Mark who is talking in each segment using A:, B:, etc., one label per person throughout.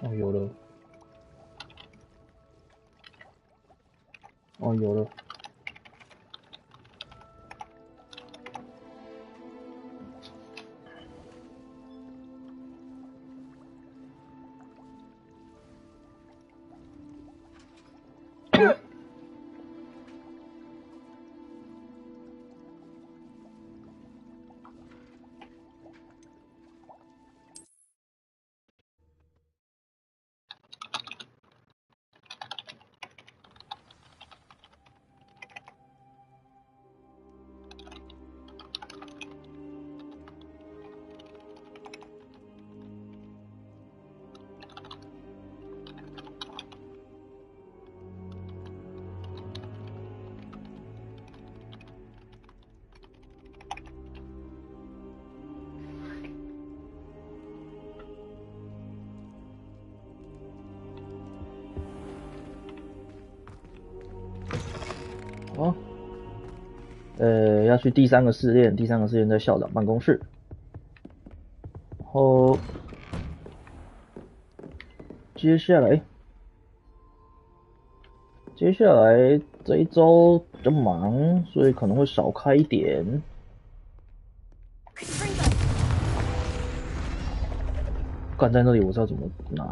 A: 哦，有了。哦，有了。好，要去第三个试炼，第三个试炼在校长办公室。然后接下来这一周比较忙，所以可能会少开一点。干在那里，我知道怎么拿。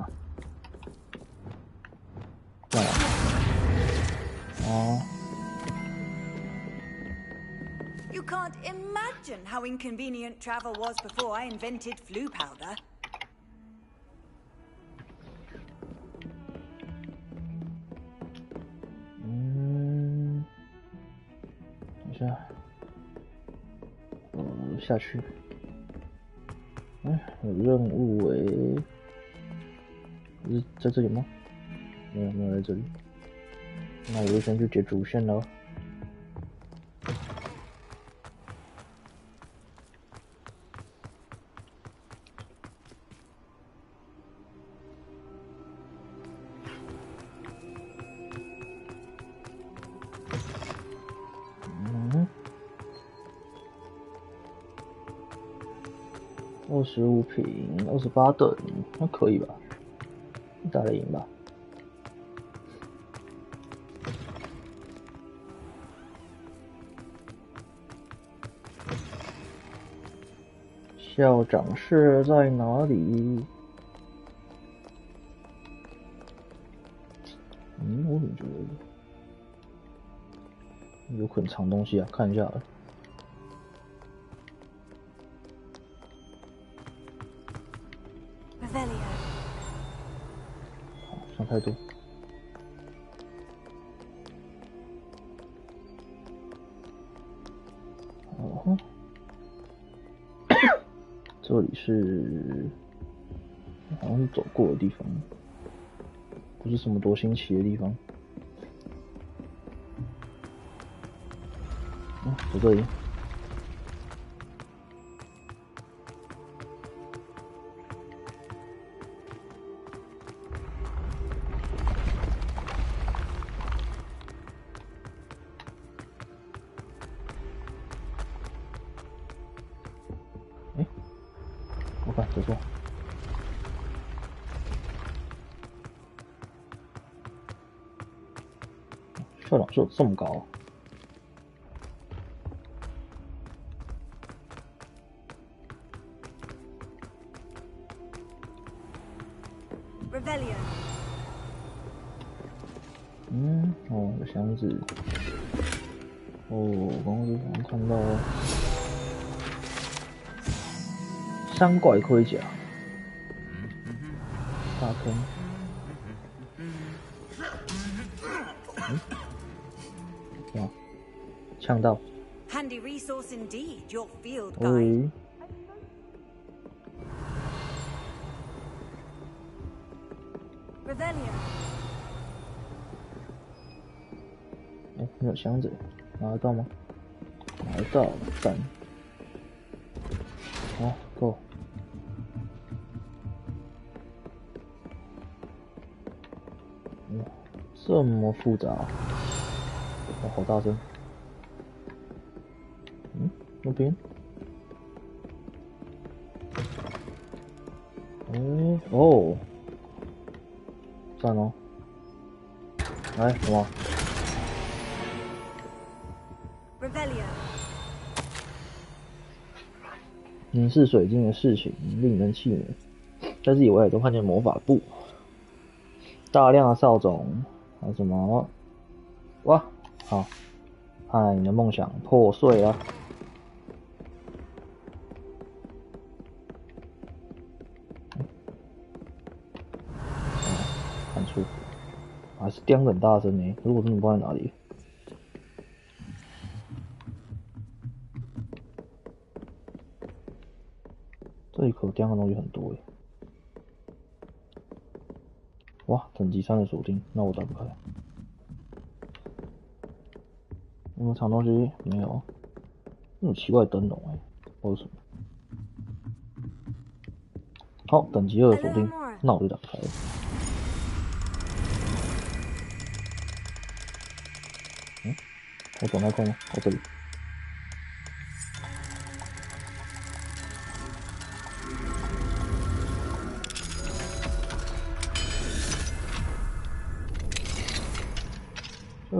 A: 哦。
B: You can't imagine how inconvenient travel was before I invented flu powder.
A: 等一下，下去。有任务是在这里吗？没有在这里。那我就先去解主线了。25瓶，28等，那可以吧？打得赢吧？校长室在哪里？我怎么觉得有可能藏东西啊？看一下啊。好，想太多。哦，这里是好像是走过的地方，不是什么多新奇的地方。走这里。我看走错。校长室这么高啊
B: ？Rebellion。
A: 有箱子。我刚刚好像看到山怪盔甲，大坑。哇，呛到。
B: Handy resource indeed, your field guide. Rebellion。
A: 没有箱子，拿得到吗？拿得到，赞。好，够。这么复杂，好大声。那边。赞哦！来，什么？ 凝视水晶的事情令人气馁，在这以外都看见魔法布、大量的扫帚，还有什么？哇，好，嗨，你的梦想破碎了。很舒服，还是叮很大声呢。可是我真的不知道在哪里。 这里可叼的东西很多耶！哇，等级3的锁定，那我打不开。有没有藏东西？没有。那种奇怪的灯笼哎，或者什么？好，等级2的锁定，那我就打开了。我总开空了，我这里。 对，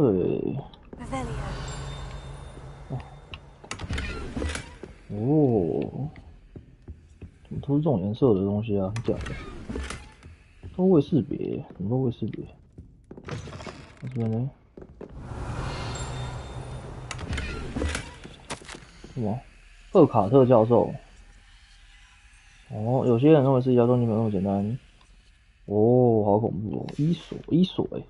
A: 哦，怎么都是这种颜色的东西啊？很假的，都会识别，怎么都会识别？这边呢？什么？赫卡特教授？哦，有些人认为世界中没有那么简单。哦，好恐怖哦！伊索哎。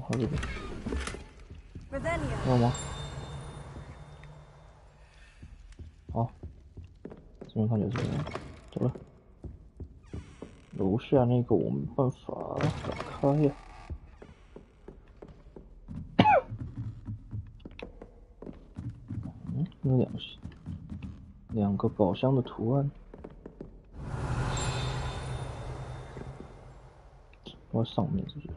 A: 还有这个，有吗？好，这边看起来是什么？走了。楼下那个我没办法打开呀。有两个宝箱的图案。我在上面是不是？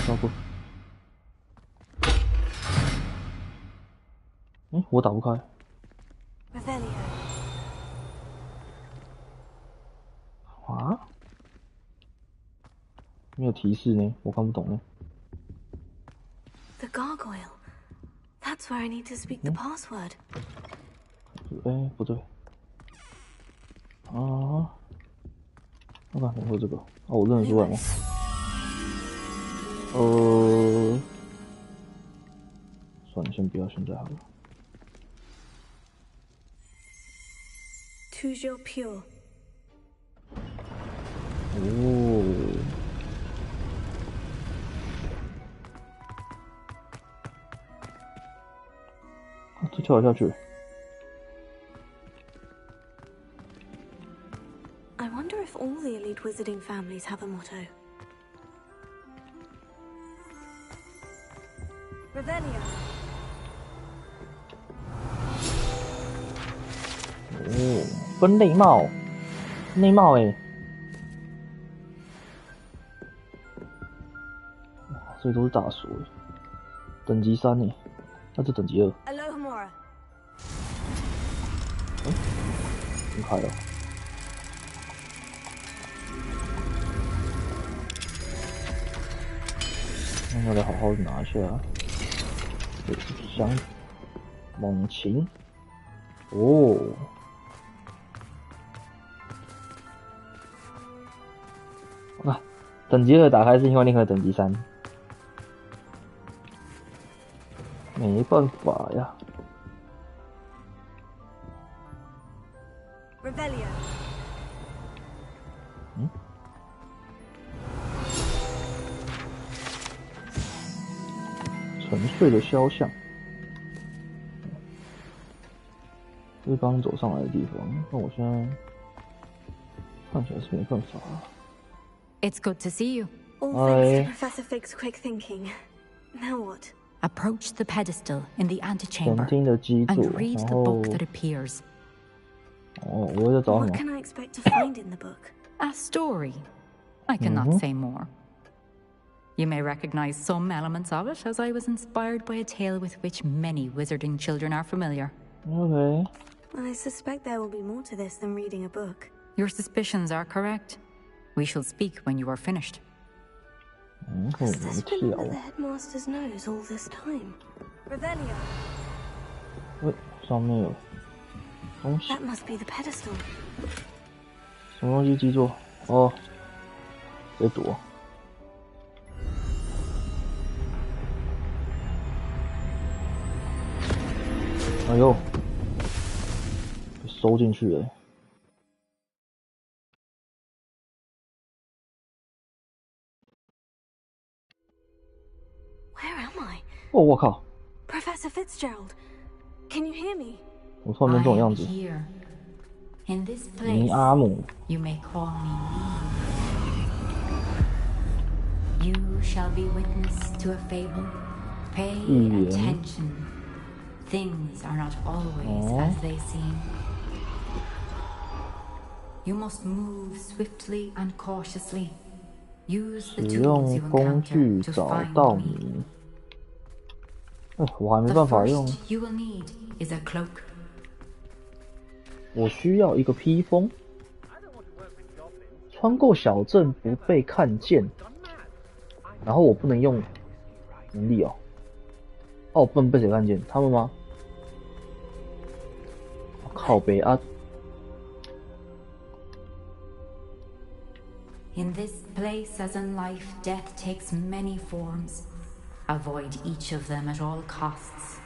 A: 跳过。我打不开。啊？没有提示呢，我看不懂呢。
C: The gargoyle. That's where I need to speak the password.
A: 不对。啊？我看会这个。哦，我认得出来吗？算了，先不要，现在好了。
C: Toujours pure.
A: 哦，这跳下去。
C: I wonder if all the elite wizarding families have a motto.
B: Revelio.
A: 哦，分内帽，内帽哎，所以都是大锁哎，等级3哎，那这等级2。
B: Alohomora.
A: 很开了。那我得好好拿一下。这是香猛禽。哦。 啊，等级2打开是因为那个等级3，没办法呀。
B: Revelio.
A: 沉睡的肖像，这是刚刚走上来的地方。那我现在看起来是没办法。
D: It's good to see you.
C: All thanks to Professor Fig's quick thinking. Now what?
D: Approach the pedestal in the
A: 前
D: antechamber
A: 厅的基座，
D: and read
A: 然
D: the
A: 后
D: book that appears.
A: 哦，我在找什
C: What
A: 么？
C: can I expect to find in the book?
D: A story. I cannot say more. You may recognize some elements of it, as I was inspired by a tale with which many wizarding children are familiar.
A: OK，
C: I suspect there will be more to this than reading a book.
D: Your suspicions are correct. We shall speak when you are finished.
C: Has this been under the headmaster's nose all this time?
B: Revelio.
A: 喂，上面有东西，
C: That must be the pedestal.
A: 什么东西基座？哦，别躲。哎呦，被收进去了。
C: Where am I?
A: 哦，我靠！
C: Professor Fitzgerald, can you hear me?
A: 我突然变这种样子。
D: Here. In this
A: 尼
D: place,
A: 阿姆，
D: you may call me. You shall be witness to a fable. Pay attention. Things are not always as they seem. You must move swiftly and cautiously. Use
A: 使
D: the
A: 用
D: tools you
A: 工具
D: encounter to
A: 找
D: find
A: 到
D: me.
A: 你。哎，我还没
D: The
A: 办法用，
D: first you will need is a cloak.
A: 我需要一个披风，穿过小镇不被看见，然后我不能用能力哦。哦，我不能被谁看见？他们吗？靠北啊！
D: In this place, as in life, death takes many forms. Avoid each of them at all costs.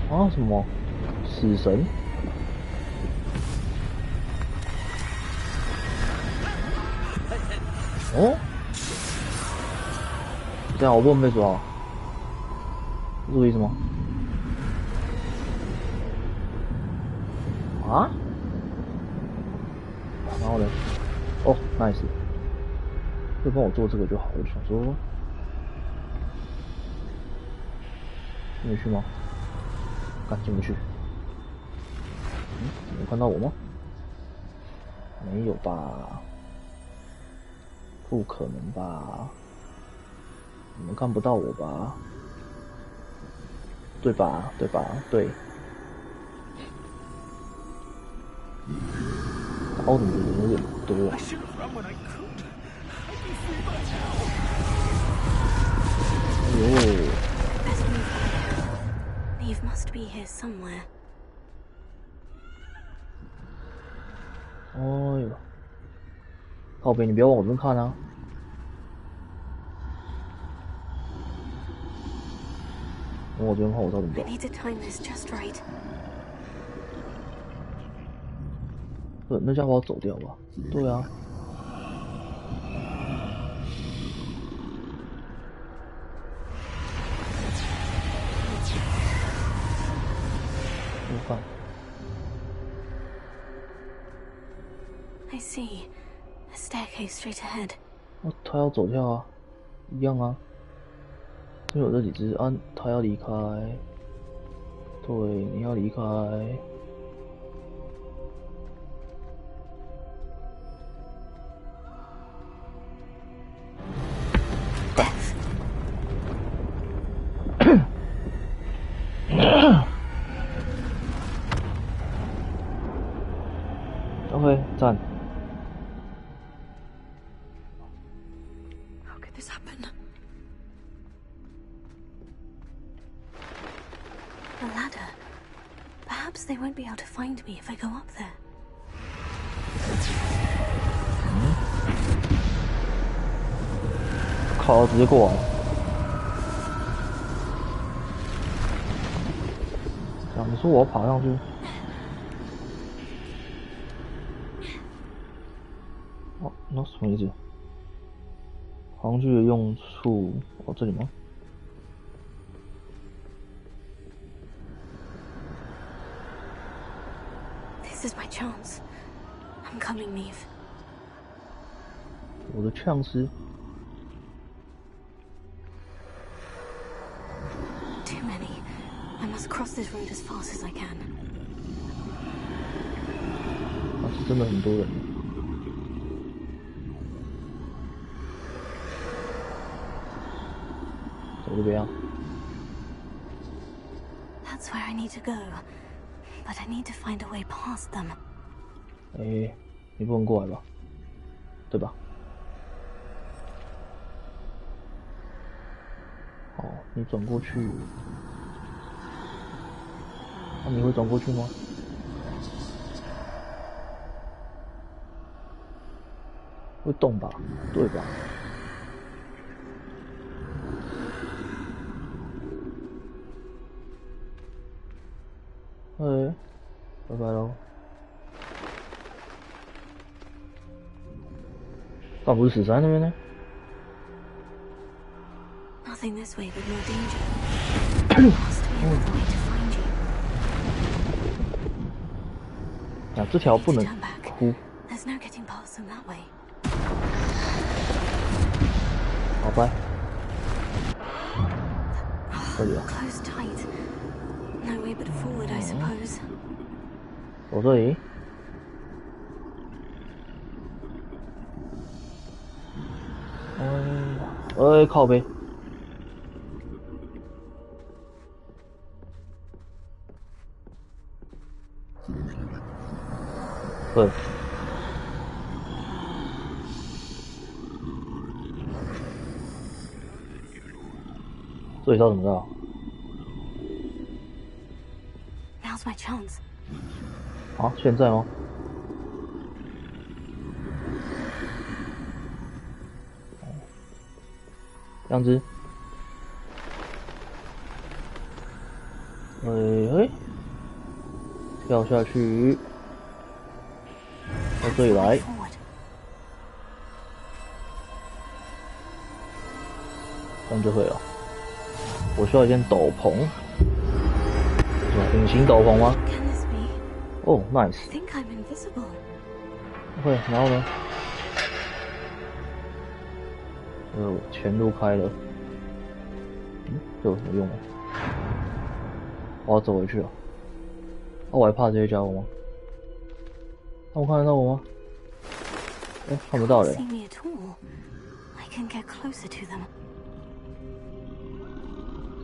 A: 啊，什么？死神？哦？这样我不能被抓，是这个意思吗？啊？然后呢？哦 ，nice， 就帮我做这个就好。我就想说，进得去吗？干进不去。有看到我吗？没有吧？不可能吧？你们看不到我吧？对吧？对吧？对。刀怎么有点多？ 哎呦！
C: Best move. Neve must be here somewhere.
A: 哎呦！靠北，你不要往我这边看啊！往我这边看，我到底怎么
C: I need to time this just right.
A: 不，那家伙要走掉吧？对啊。我看。
C: I see. A staircase straight ahead.
A: 哦，他要走掉啊，一样啊。这有这几只啊，他要离开。对，你要离开。 OK， 赞。
C: How could this happen? A ladder. Perhaps they won't be able to find me if I go up there.
A: 靠，直接过来。啊，你说我要爬上去？哦，那什么意思？航具的用处，哦，这里吗？
C: This is my chance. I'm coming, Neve.
A: 我的呛是
C: Too many. I must cross this road as fast as I can.
A: 啊，是真的很多人。这边。
C: That's where I need to go, but I need to find a way past them.
A: 哎，你不能过来吧？对吧？好，你转过去。那你会转过去吗？会动吧？对吧？哎，拜拜喽。干不是死在那边呢？
C: Nothing this way but more danger. There has to be another way to find you.
A: 啊，这条不能哭。
C: There's no getting past them that way.
A: 好吧。这里啊。
C: Closed tight. No way but forward, I suppose.
A: 走这里。哎，靠背。对。这里要怎么着
C: Now's my chance.
A: 好，现在吗？这样子。哎，跳下去，到这里来。这样就会了。我需要一件斗篷，什么隐形斗篷吗？ 哦 ，nice。会，然后呢？全都开了。这有什么用啊？我要走回去啊！我还怕这些家伙吗？他们看得到我吗？哎，看不到嘞。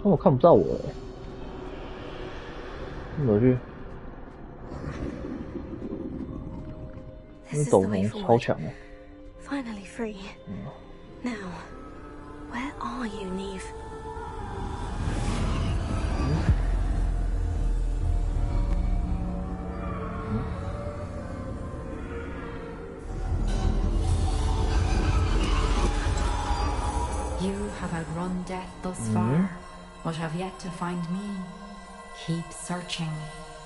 A: 他们看不到我哎。怎么去？你斗篷超强哦。
C: Finally free. Now, where are you, Neve?
D: You have outrun death thus far, but have yet to find me. Keep searching,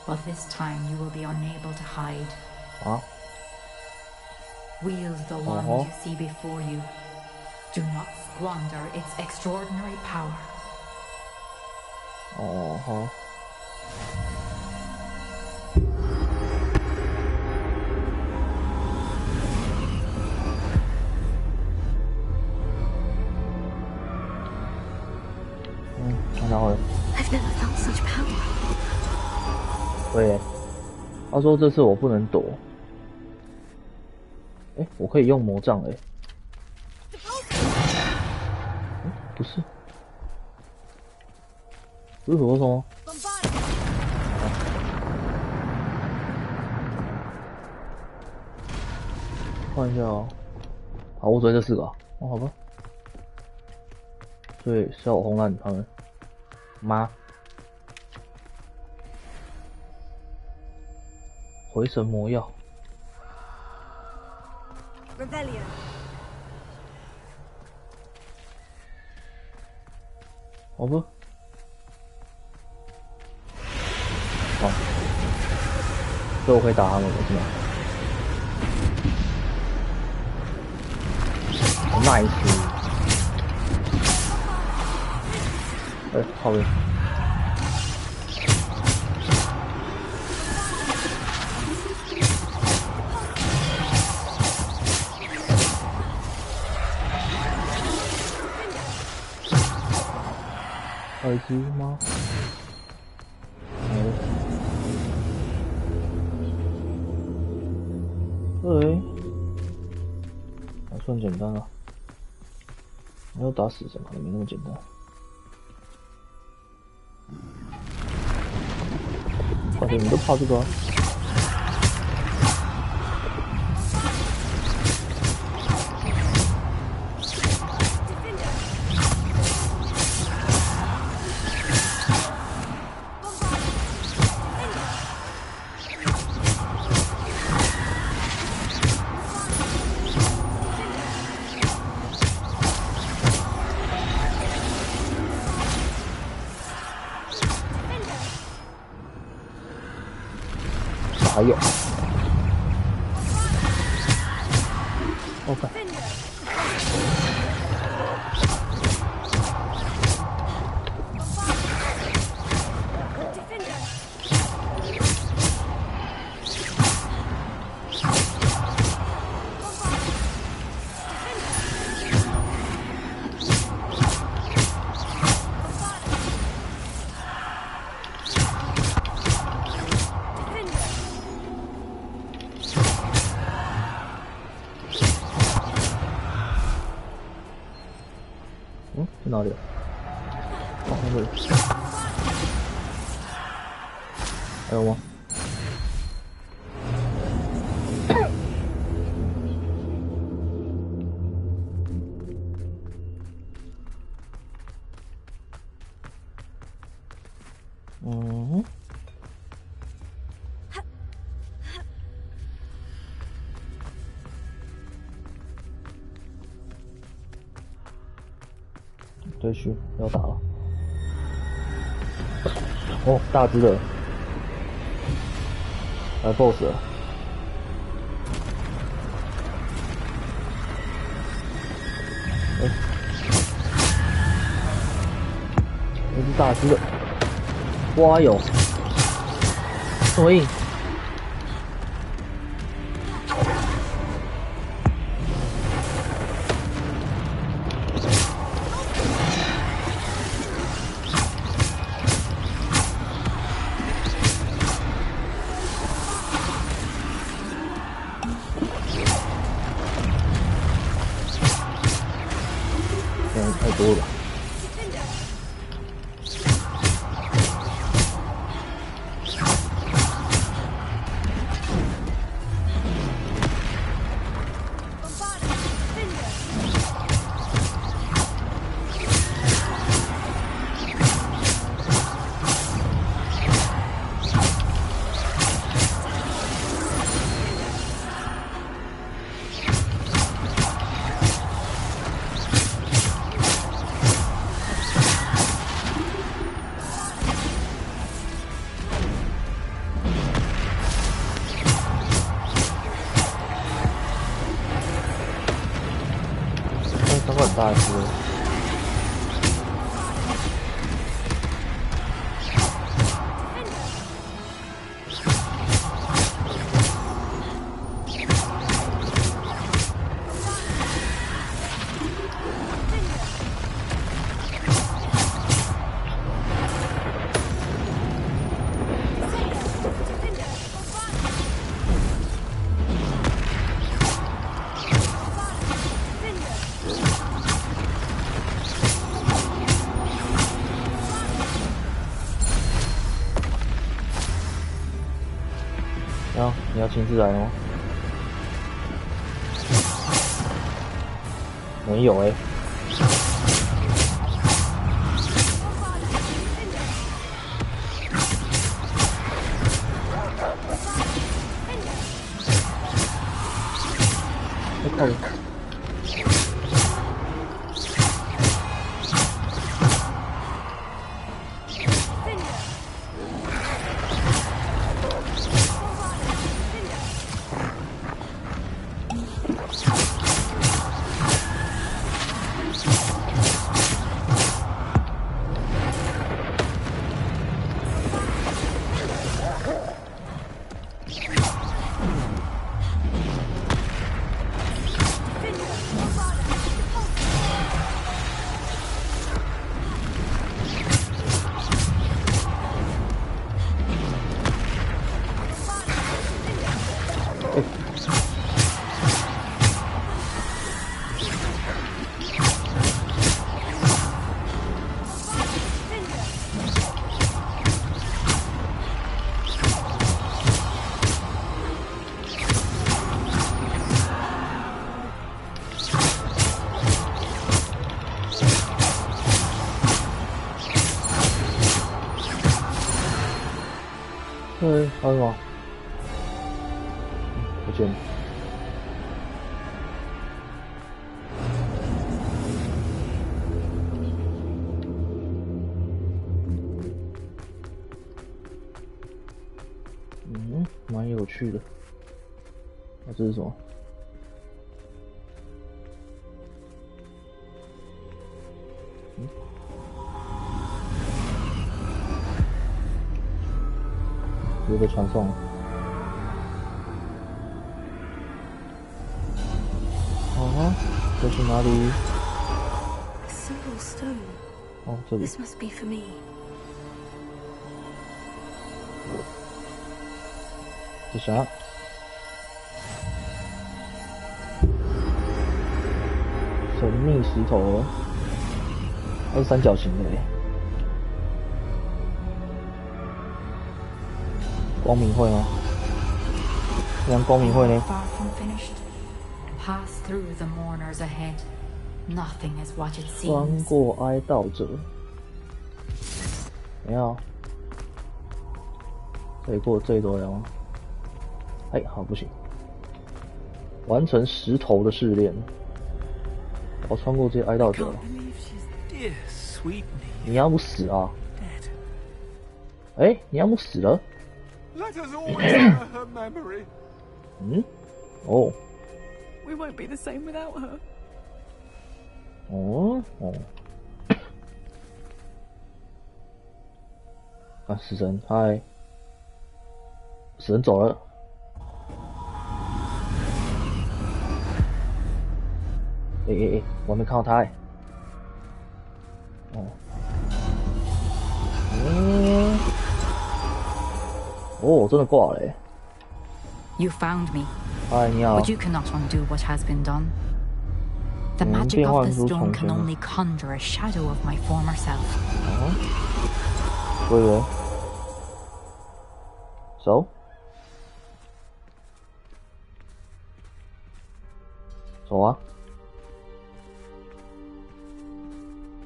D: but this time you will be unable to hide. Wield the wand you see before you. Do not squander its extraordinary power.
A: 哦好。然后呢？
C: I've never felt such power.
A: 对，他说这次我不能躲。哎，我可以用魔杖哎。不是，不是火虫。换一下哦。好，我昨天这4个。哦，好吧。所以是要我轰烂他们。妈。回神魔药。
B: Rebellion.
A: 好吧。好，所以我可以打他们了，是吗？ nice。哎，好嘞。耳机吗？对，还算简单啊。没有打死什么，也没那么简单。你们都怕这个、啊。还有 ，OK， 去哪里了？哦，那里。还有吗？嗯。对虚要打了。哦，大只的，来 BOSS 了。哎，那是大只的。哇哟，这么硬！太多了。很大只。然后你要亲自来吗？没有哎、太靠了。还有什么？不见了。蛮有趣的。那这是什么？有个传送。这是哪里？
C: Single stone.
A: 哦，这里。
C: This must be for me.
A: 这啥？神秘石头，它是三角形的诶。光明会吗？像光明会呢？
D: Pass through the mourners ahead. Nothing is what it
A: 穿
D: seems.
A: 过哀悼者。没有。这里过这一座了吗？哎，好，不行。完成石头的试炼。我穿过这些哀悼者。你要不死啊？哎，你要不死了？嗯？哦。
E: We won't be the same without her.
A: 哦哦。啊，死神，嗨！死神走了。我还没看到他哎。哦。哦，真的挂了哎。
D: You found me.
A: 嗨，你好。
D: But you cannot undo what has been done. The magic of the stone can only conjure a shadow of my former self.
A: 所以，走，走啊！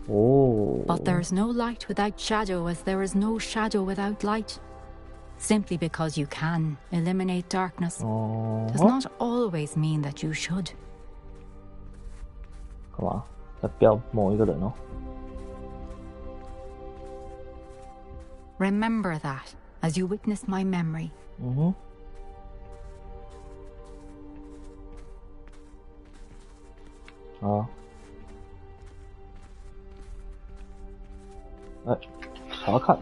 A: 哦。
D: But there is no light without shadow, as there is no shadow without light. Simply because you can eliminate darkness does not always mean that you should.
A: 干嘛？在标某一个人哦。
D: Remember that as you witness my memory.
A: 啊。哎，查看。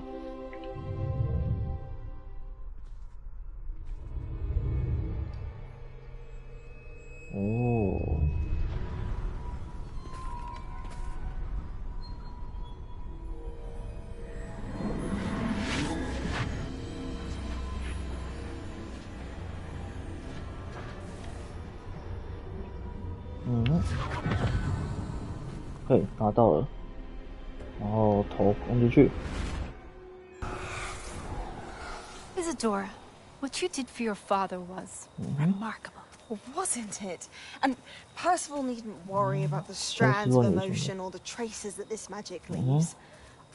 A: 哦，可以拿到了，然后头攻进去。
E: Isadora, what you did for your father was remarkable.
B: Wasn't it? And Percival needn't worry about the strands of emotion or the traces that this magic leaves.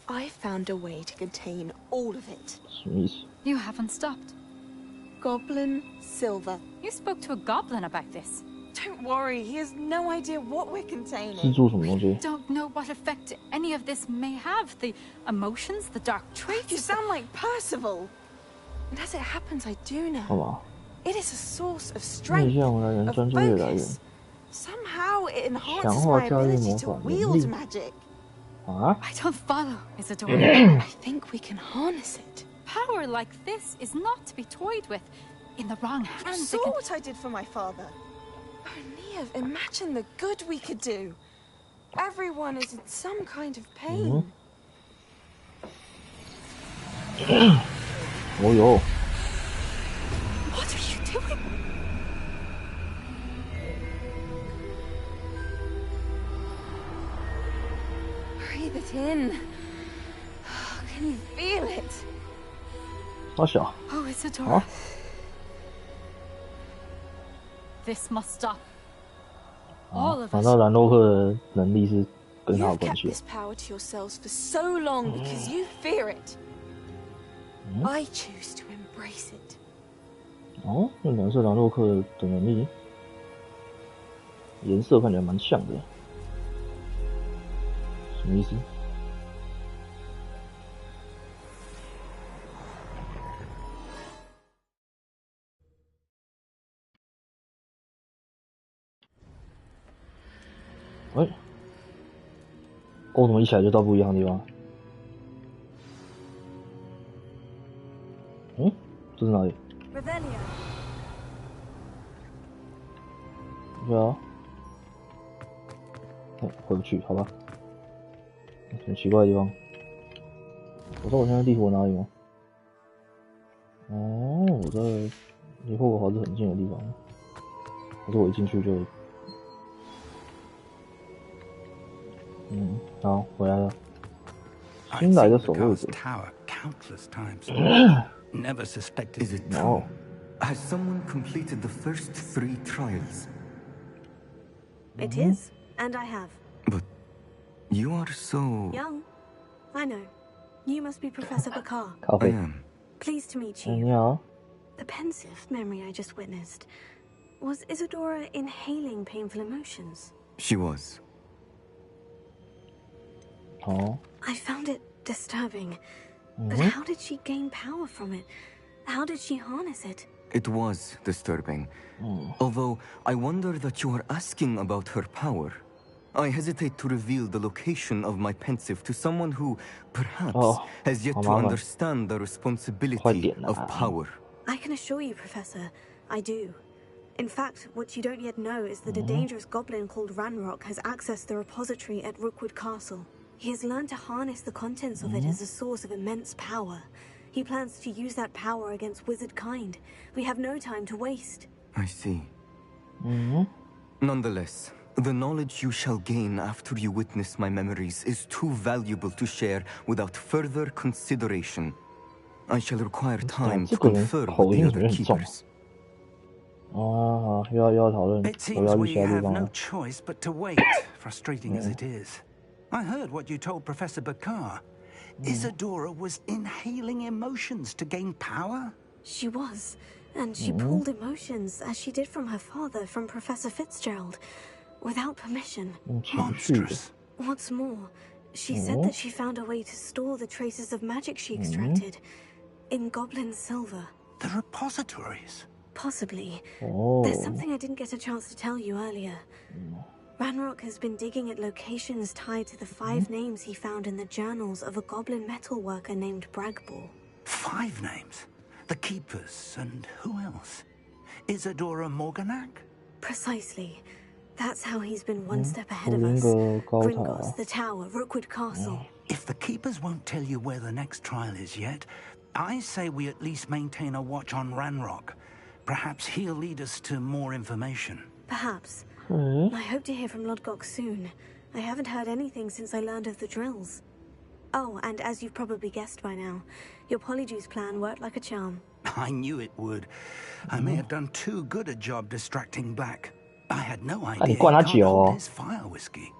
B: I found a way to contain all of it.
A: 什么意思？
E: You haven't stopped.
B: Goblin silver.
E: You spoke to a goblin about this.
B: Don't worry, he has no idea what we're
A: 是
B: containing.
A: 做什么东西？
E: Don't know what effect any of this may have. The emotions, the dark traits.
B: You sound like Percival. And as it happens, I do
A: 干
B: know.
A: 嘛？
B: It is a source of
A: 面
B: strength,
A: 向来源，
B: of
A: 专注力的来源。
B: focus. Somehow it
A: 强
B: enhances
A: 化
B: my
A: 教育
B: ability
A: 魔
B: to
A: 法能
B: wield
A: 力
B: magic.
A: 啊？
E: I don't follow, Isadora.
B: I think we can harness it.
E: Power like this is not to be toyed with. In the wrong
B: You
E: hands,
B: saw
E: it can...
B: what I did for my father. Oh, Neve, imagine the good we could do. Everyone is in some kind of pain.
A: 哦哟，
E: What are you doing?
B: Breathe it in. Can you feel it?
A: 好小。
E: Oh, Isadora.
A: 啊？
E: This must stop. All of
A: 难
E: us.
A: 道兰洛克的能力是跟他有
B: You've
A: 关
B: kept
A: 系？
B: this power to yourselves for so long because you fear it. I choose to embrace embrace it.
A: 哦，那蓝色狼洛克的能力，颜色看起来蛮像的，什么意思？哎，哦，怎么一起来就到不一样的地方？嗯，这是哪里？
C: Revelio.
A: 对啊，回不去，好吧。很奇怪的地方。我知道我现在地图哪里吗？哦，我在离霍格华兹很近的地方。可是我一进去就，好，回来了。新来的守卫者。
F: Never suspected.
G: Is it true? Has someone completed the first 3 trials?
C: It is, and I have.
G: But you are so...
C: Young. I know. You must be Professor Bakar.
G: I am.
C: Pleased to meet you.
A: Yeah.
C: The pensive memory I just witnessed. Was Isadora inhaling painful emotions?
G: She was.
A: Oh.
C: I found it disturbing. But how did she gain power from it? How did she harness it?
G: It was disturbing. Although, I wonder that you are asking about her power. I hesitate to reveal the location of my pensive to someone who, perhaps, has yet to understand the responsibility of power.
C: I can assure you, Professor, I do. In fact, what you don't yet know is that a dangerous goblin called Ranrock has accessed the repository at Rookwood Castle. He has learned to harness the contents of it as a source of immense power. He plans to use that power against wizard kind. We have no time to waste.
G: I see. Nonetheless, the knowledge you shall gain after you witness my memories is too valuable to share without further consideration. I shall require time to confer with the other keepers.
F: It seems we have no choice but to wait, frustrating as it is. I heard what you told Professor Bakar. Isadora was inhaling emotions to gain power?
C: She was, and she pulled emotions as she did from her father, from Professor Fitzgerald, without permission.
F: Monstrous.
C: What's more, she said that she found a way to store the traces of magic she extracted in goblin silver.
F: The repositories?
C: Possibly. There's something I didn't get a chance to tell you earlier. Ranrock has been digging at locations tied to the 5 names he found in the journals of a goblin metalworker named Bragball.
F: 5 names? The Keepers, and who else? Isadora Morganac?
C: Precisely. That's how he's been one step ahead of us. Gringotts, the Tower, Rookwood Castle.
F: If the Keepers won't tell you where the next trial is yet, I say we at least maintain a watch on Ranrock. Perhaps he'll lead us to more information.
C: Perhaps. I hope to hear from Lodgok soon. I haven't heard anything since I learned of the drills. Oh, and as you've probably guessed by now, your Polyjuice plan worked like a charm.
F: I knew it would. I may have done too good a job distracting Black. I had no idea he can't hold his fire whiskey.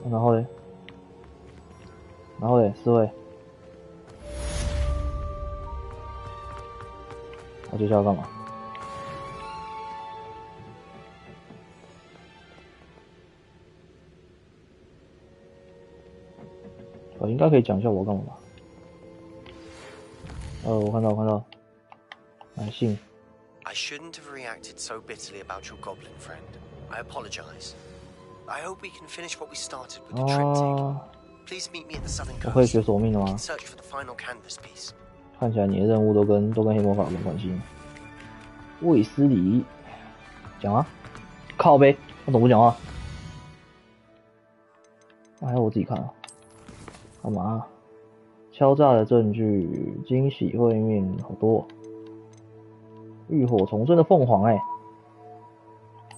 A: 然后嘞，4位，我接下来干嘛？应该可以讲一下我干嘛吧？我看到，来信。
H: I shouldn't have reacted so bitterly about your goblin friend. I apologize. I hope we can finish what we started with the triptych. Please meet me at the southern coast.
A: 我可以学索命的吗？
H: Search for the final canvas piece.
A: 看起来你的任务都跟黑魔法有关系。卫斯理，讲啊，靠呗，我怎么不讲话？那还要我自己看啊？干嘛？敲诈的证据，惊喜会面，好多。浴火重生的凤凰，啊，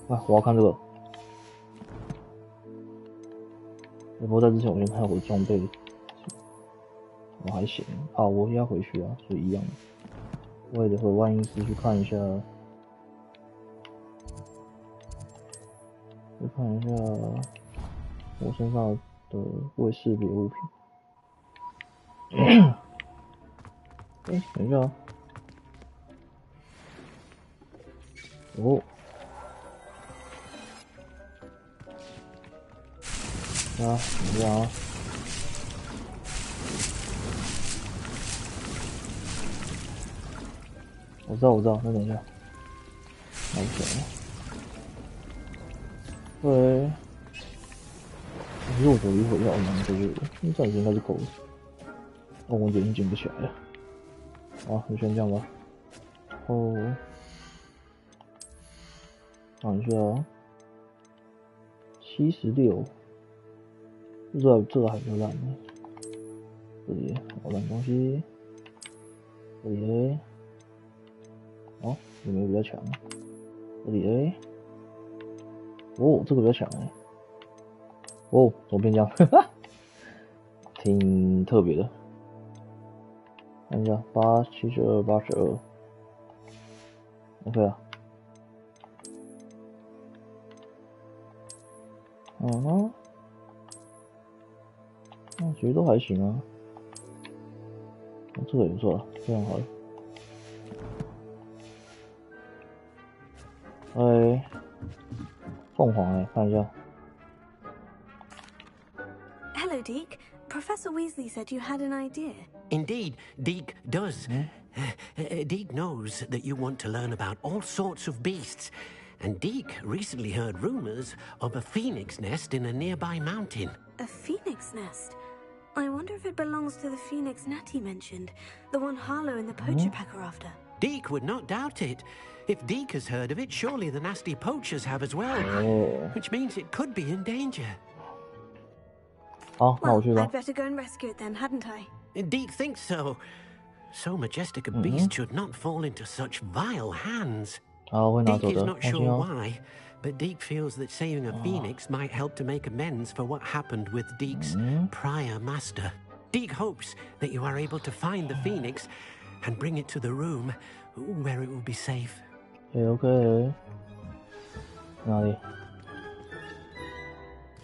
A: 我要看这个。不过在之前我先看我的装备，我还行啊，我也要回去啊，所以一样。我也得和万因斯去看一下，我身上的未识别物品。哎，等一下啊。哦。啊，等一下啊。我知道，那等一下。拿不起来。对。肉手一会要拿这个，那暂时应该是够的。哦，我已经捡不起来了。好，就先这样吧。哦，看一下哦，76，这个还比较烂呢。这里好烂东西，这里哦，有没有比较强？这里哦，这个比较强哎。哦，怎么变这样？哈哈，挺特别的。看一下，72、82 ，OK 啊。其实都还行啊。这个也不错了，非常好了。凤凰看一下。
C: Hello, Deke. Professor Weasley said you had an idea.
I: Indeed, Deke does. Deke knows that you want to learn about all sorts of beasts, and Deke recently heard rumors of a phoenix nest in a nearby mountain.
C: A phoenix nest? I wonder if it belongs to the phoenix Natty mentioned, the one Harlow and the poacher pack are after.
I: Deke would not doubt it. If Deke has heard of it, surely the nasty poachers have as well, which means it could be in danger.
A: Well,
C: I'd better go and rescue it then, hadn't I?
I: Deke thinks so. So majestic a beast should not fall into such vile hands. Deke is not sure why, but Deke feels that saving a phoenix might help to make amends for what happened with Deke's prior master. Deke hopes that you are able to find the phoenix and bring it to the room where it will be safe.
A: OK， 哪里？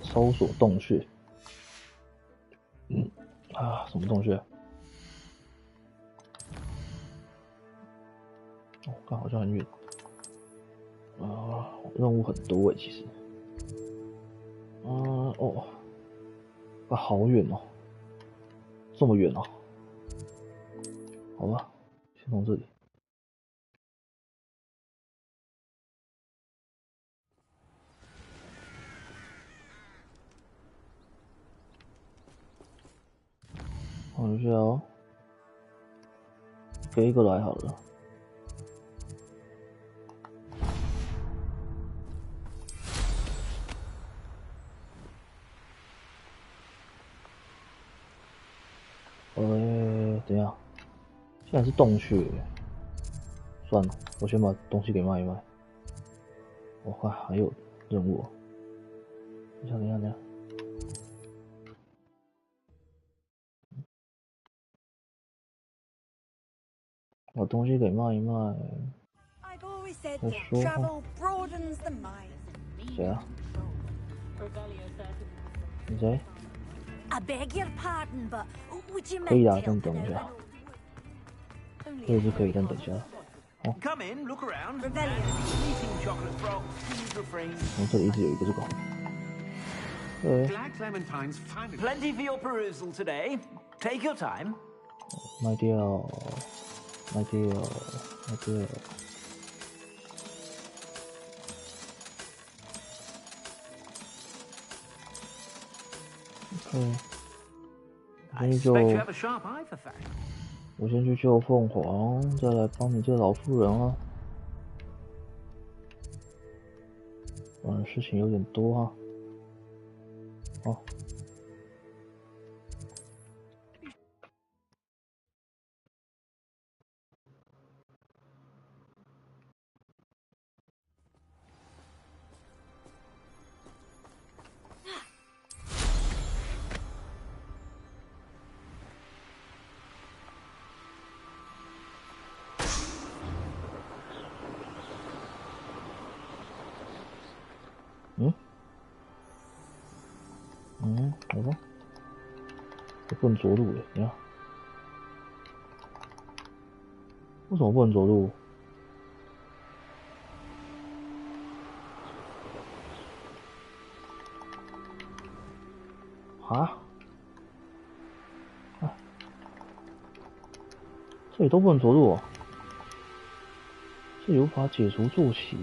A: 搜索洞穴。什么洞穴？哦，看好像很远。任务很多其实。好远哦，这么远哦。好吧，先从这里。看一下哦，给一个来好了。等一下，现在是洞穴，算了，我先把东西给卖一卖。还有任务。等一下。把东西给卖一卖。再说谁啊？你谁？可以啊，但等一下。这个是可以，但等一下。这里一直有一个这个。
J: Plenty for your perusal today. Take your time.
A: 卖掉。我先去救凤凰，再来帮你这老妇人啊。事情有点多啊。好吧，这不能着陆了，你看。为什么不能走路？啊？啊？这里都不能着陆哦。这里无法解除坐骑。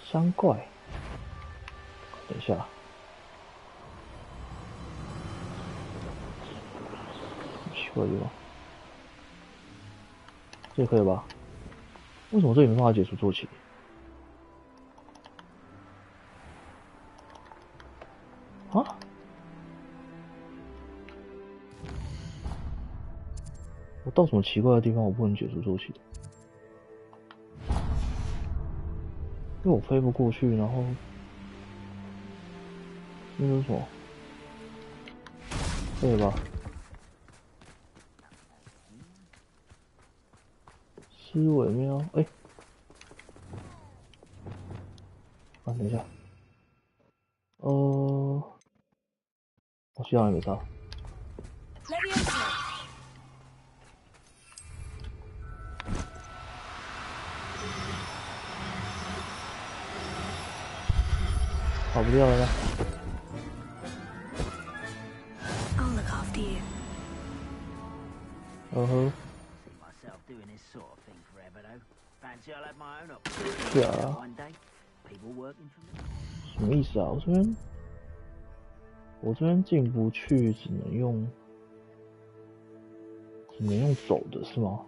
A: 山怪。等一下。奇怪的地方。这里可以吧？为什么这里没办法解除坐骑？啊？我到什么奇怪的地方我不能解除坐骑的？因为我飞不过去，然后那是什么？对吧？思维喵，哎，啊，等一下，我希望也没到。跑不掉了呢。
C: I'll look after you.
A: 是啊。什么意思啊？我这边进不去，只能用走的是吗？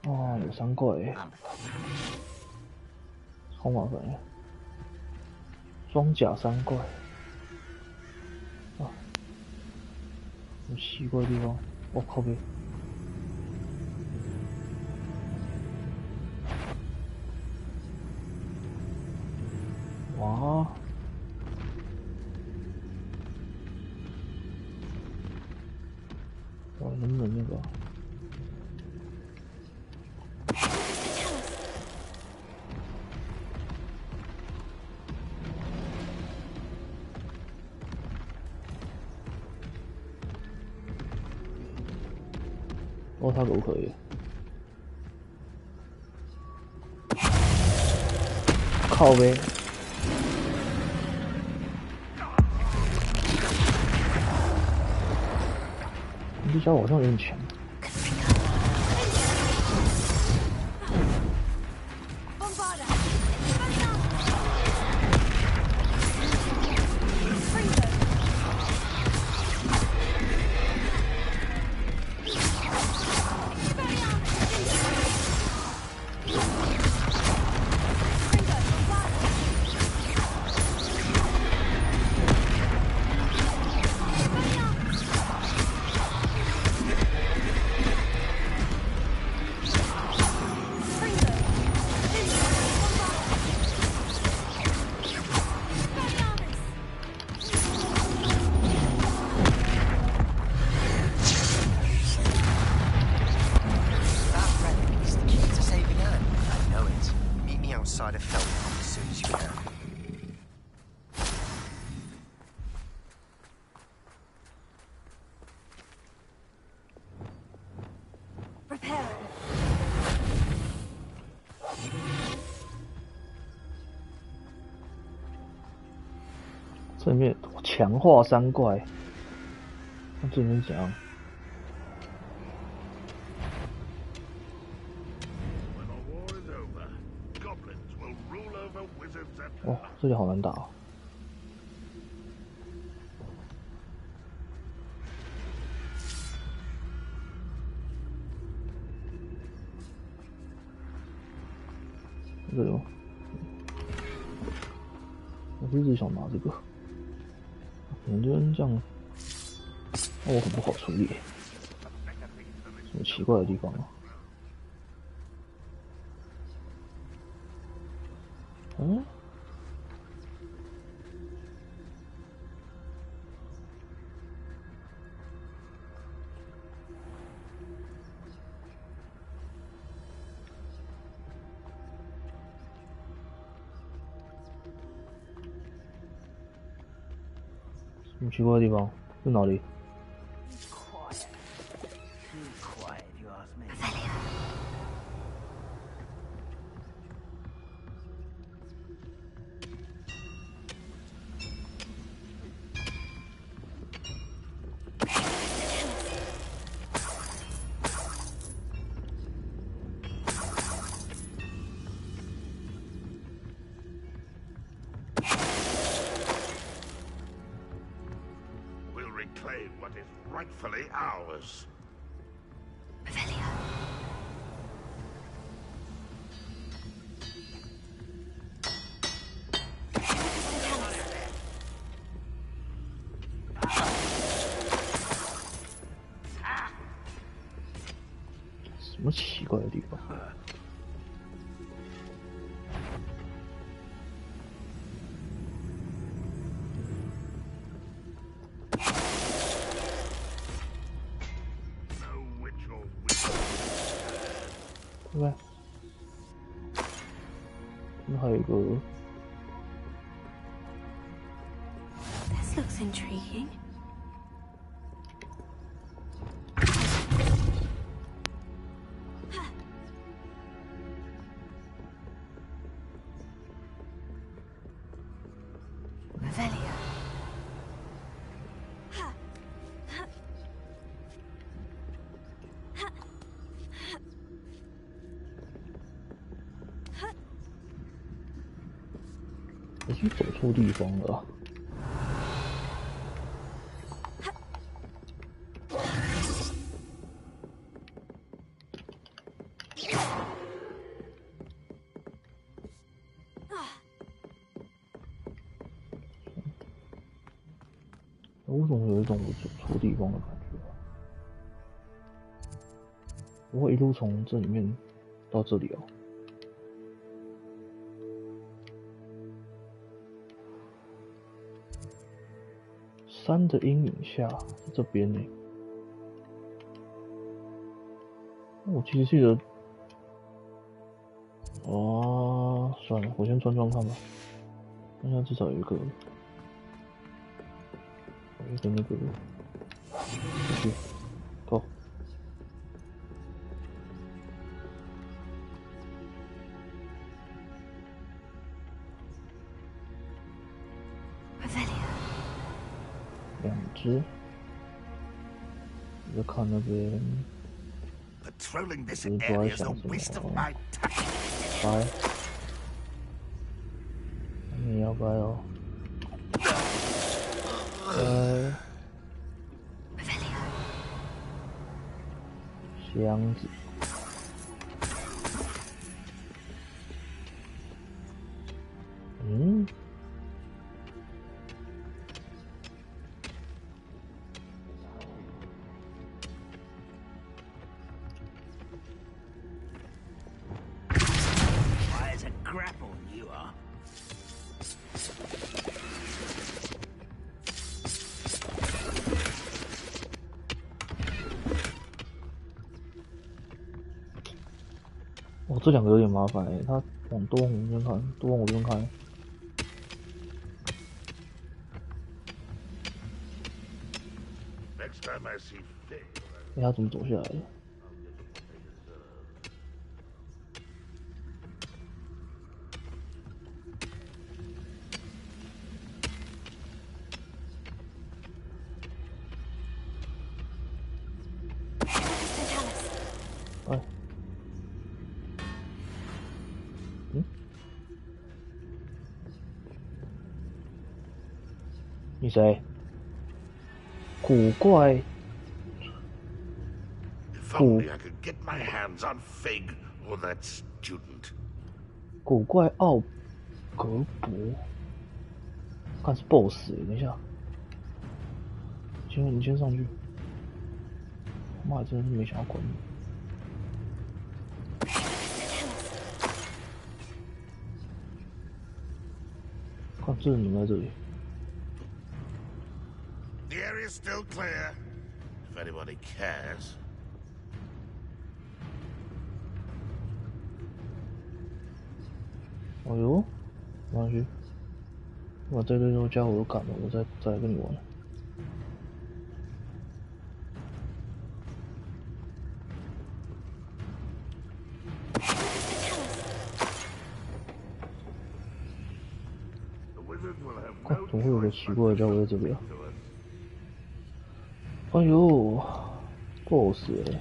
A: 啊，有山怪耶，超麻烦耶！装甲山怪啊，有奇怪的地方，我靠边！哇！哇，能不能那个？哦，他可不可以？靠呗！你这家伙好像有点强。这里面强化山怪，那这里面怎样？哦，这里好难打哦。这里吗？我一直想拿这个。可能这边这样，那我很不好处理。什么奇怪的地方啊？嗯？什么奇怪的地方？在哪里？
K: rightfully ours.
C: Revelia.
A: 什么奇怪的地方？ 对吧？那还有一个
C: This looks intriguing. Revelia.
A: 已经走错地方了啊。为什么有一种我走错地方的感觉？我会一路从这里面到这里哦。 山的阴影下，在这边呢。我其实记得，哦，算了，我先转转看吧。看下至少有一个那个，去，Go。两只，我在看那边。
K: Patrolling this area is a waste of my time.
A: 掰，你要掰哦。箱子。嗯。
K: Grapple, you are.
A: 哦，这两个有点麻烦哎，他往多往这边看，多往我这边看。
K: Next time I see Faye.
A: 哎，他怎么走下来的？ 哎，嗯，你谁？古怪。
K: If only I could get my hands on Fig or that student.
A: 古怪奥格博，看是 BOSS 等一下，你先上去。妈，真的是没想要管你。看，这是你们在这里。
K: The area's still clear, if anybody cares.
A: 哎呦，没关系，我这队都家伙都赶了，我再来跟你玩。看，怎么会有个奇怪的家伙在这里啊？哎呦 ，BOSS 哎！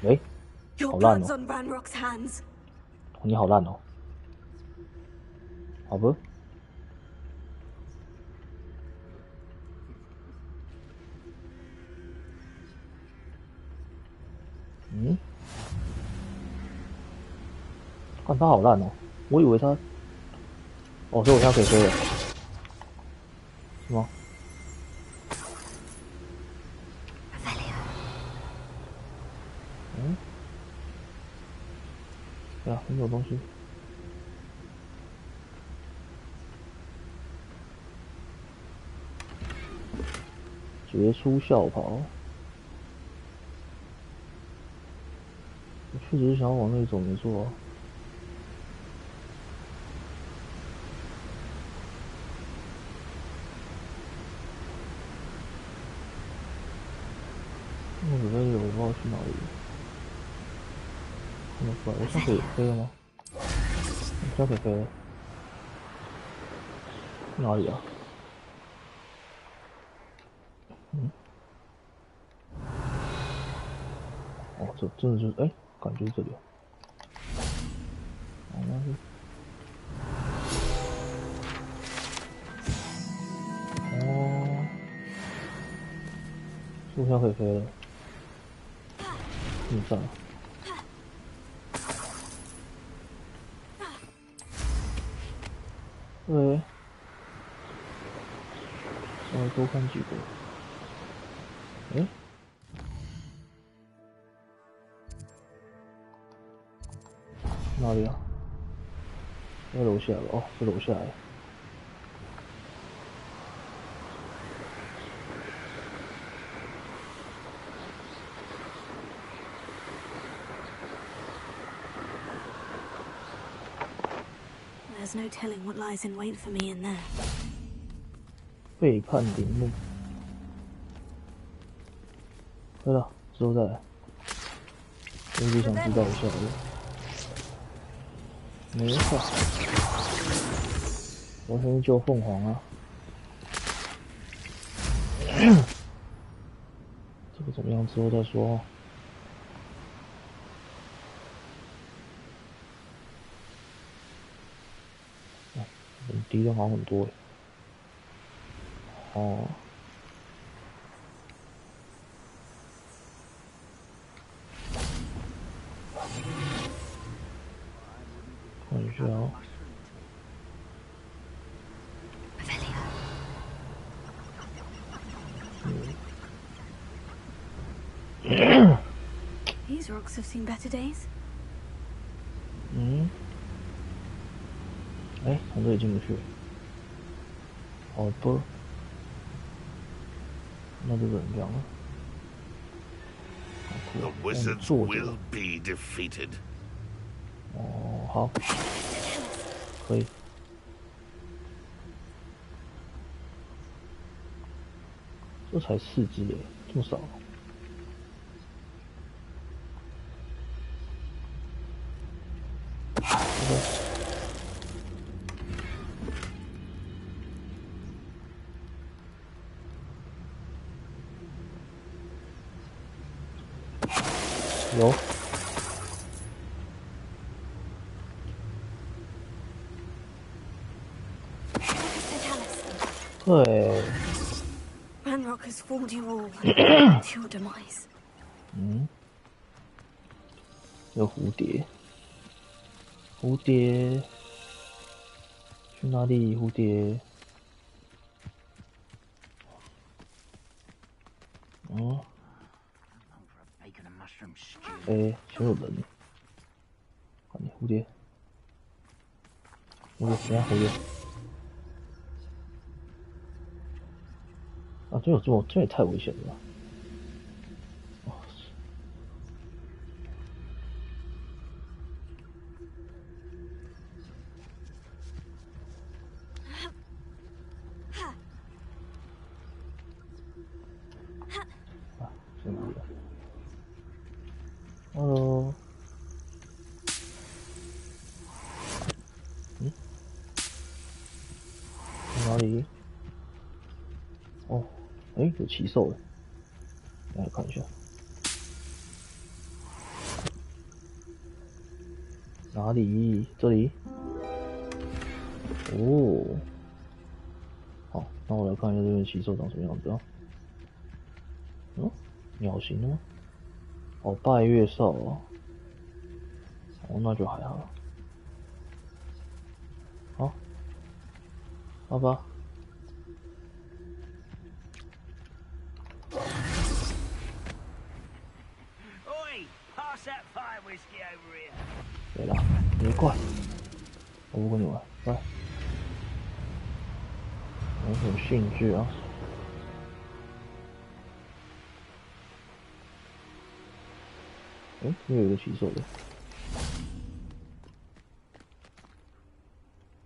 A: 哎，好烂哦！
C: blood's on Ranrock's hands.
A: 你好烂哦！好吧。嗯，看他好烂哦！我以为他，哦，所以我现在可以飞了，是吗？嗯，对啊，很有东西。杰出校袍，我确实是想要往那里走，没错啊。那我这里我不知道去哪里。看得出来，我现在可以飞了吗？我现在可以飞了。去哪里啊？嗯。哦，这真的就是哎，感觉是这里。哦，那是。哦，是不是可以飞了？很赞。对。稍微多看几个。哎。哪里啊？在楼下了哦，是楼下来。
C: There's no telling what lies in wait for me in there.
A: 背叛陵墓。对了，之后再来。我一直想知道一下的。没错。我先去救凤凰啊。这个怎么样？之后再说。敌人好像很多诶。哦。看一下哦。
C: These rocks have seen better days.
A: 嗯。哎，从这里进不去。好吧。那就忍这样了。
K: The wizards will be defeated.
A: 哦，好，可以。这才4只耶，这么少。有。对。
C: Ranrock has fooled you all to your demise.
A: 嗯。有蝴蝶。蝴蝶。去哪里？蝴蝶。嗯。哎，前有人。看你蝴蝶。蝴蝶，等下蝴蝶。啊，真有这么，这也太危险了吧！哦，啊，去哪里了 ？Hello。嗯？去哪里？哦，哎，有奇兽哎，来看一下。哪里？这里？哦，好，那我来看一下这边奇兽长什么样子啊？嗯，鸟形的吗？哦，拜月兽哦，哦，那就还好。好，好吧。对了，别怪，我不跟你玩，来，没什么兴致啊。这边有一个奇兽的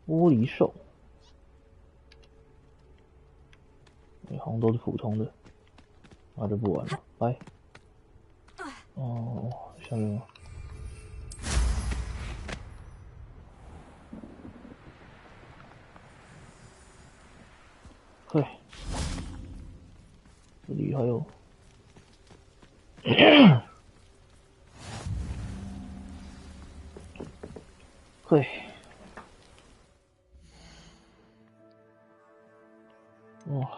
A: 玻璃兽，好像都是普通的，那就不玩了，拜。哦，下面吗？对，这里还有，对，哇，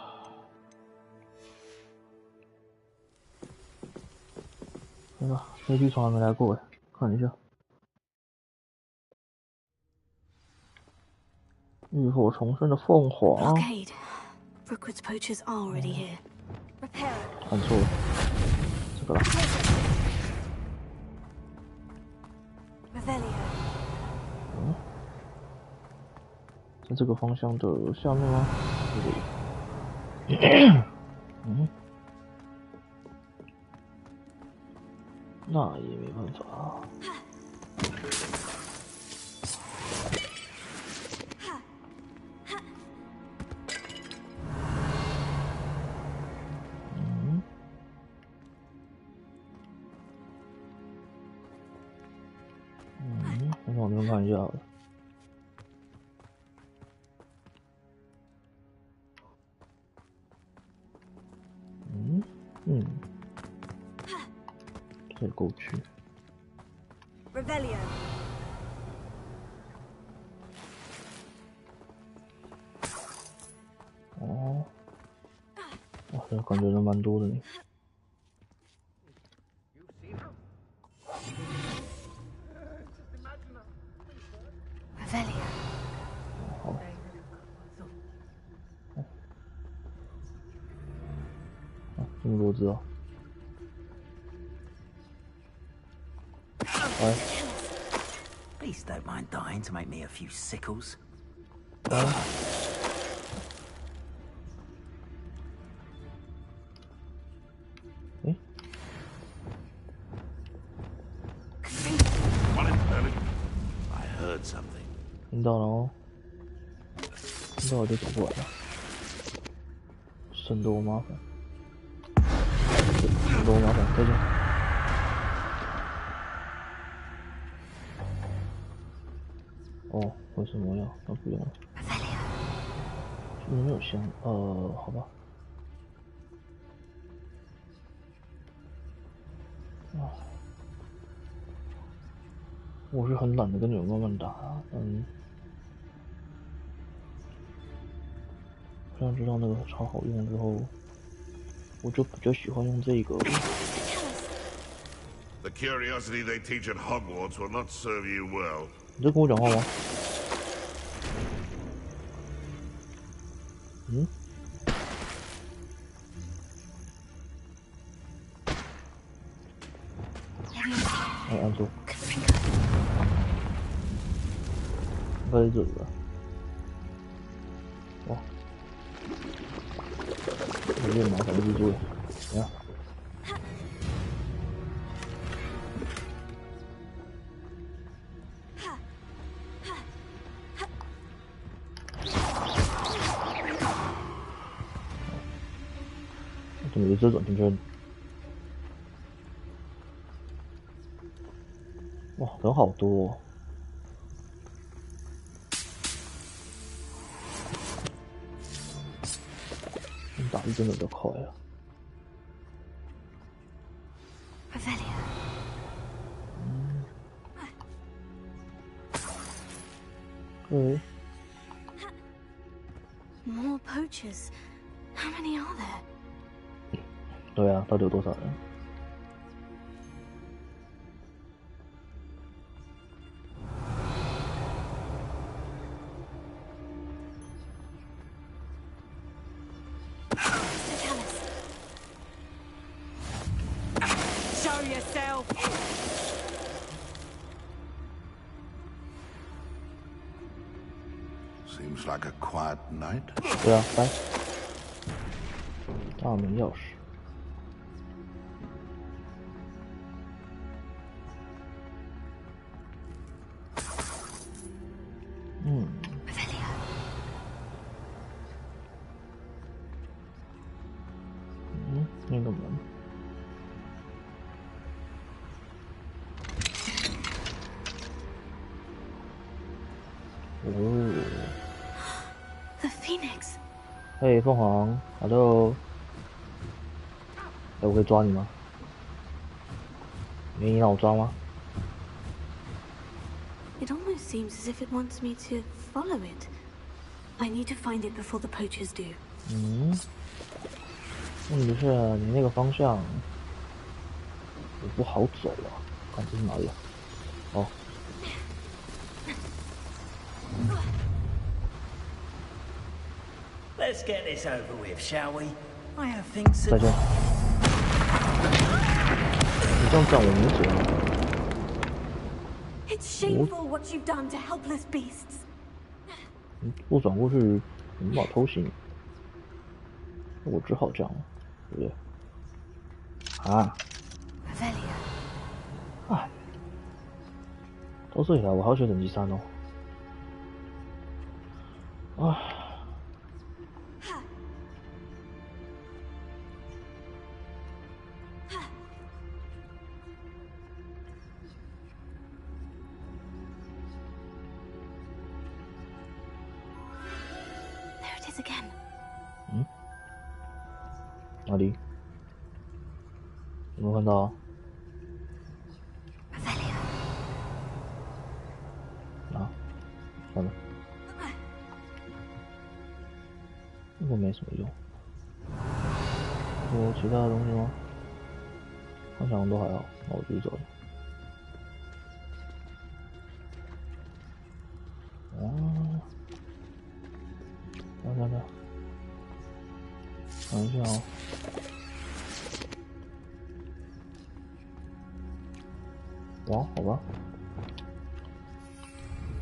A: 天哪，这剧从来没来过哎，看一下，浴火重生的凤凰。
C: Rookwood's poachers are already here. Repair.
A: 看错了，这个了。在这个方向的下面吗？这里。那也没办法。那我这边看一下好了。可以过去。
C: Revelio。
A: 哦，哇，这感觉人蛮多的呢。
C: Revelio。
A: 好。这么多只啊！Please
J: don't mind dying to make me a few sickles.
A: 听到了哦，听到我就走过来了，省得我麻烦，省得我麻烦，再见。哦，为什么要？那不用了。这里没有香，好吧。我是很懒得跟你们慢慢打，这样知道那个超好用之后，我就比较喜欢用这个。
K: The curiosity they teach at Hogwarts will not serve you well.
A: 你在跟我讲话吗？按住。应该在这里吧？哇，有点麻烦，记住了。怎样？怎么有这转圈圈？哇，人好多哦！打的真的比较快啊。对。
C: More poachers. How many are there?
A: 对啊，到底有多少人？Seems
K: like a quiet night.
A: 对啊，来，大门钥匙。那个门。
C: The Phoenix.
A: 嘿，凤凰 ，Hello。我可以抓你吗？愿意让我抓吗？
C: It almost seems as if it wants me to follow it. I need to find it before the poachers do.
A: 问题是你那个方向我不好走啊，看这是哪里啊？哦。
J: Let's get this over with, shall we? I have things to.
A: 再见。你这样站我没辙。
C: It's shameful what you've done to helpless beasts.
A: 你不转过去，无法偷袭你。我只好这样了，对不对？啊！哎，到这里来，我还要学等级3哦。啊！ 哪里？有没有看到啊？啊，算了，这个没什么用。有其他的东西吗？好像都还好，那我继续走了。等，等一下哦。 哇，好吧，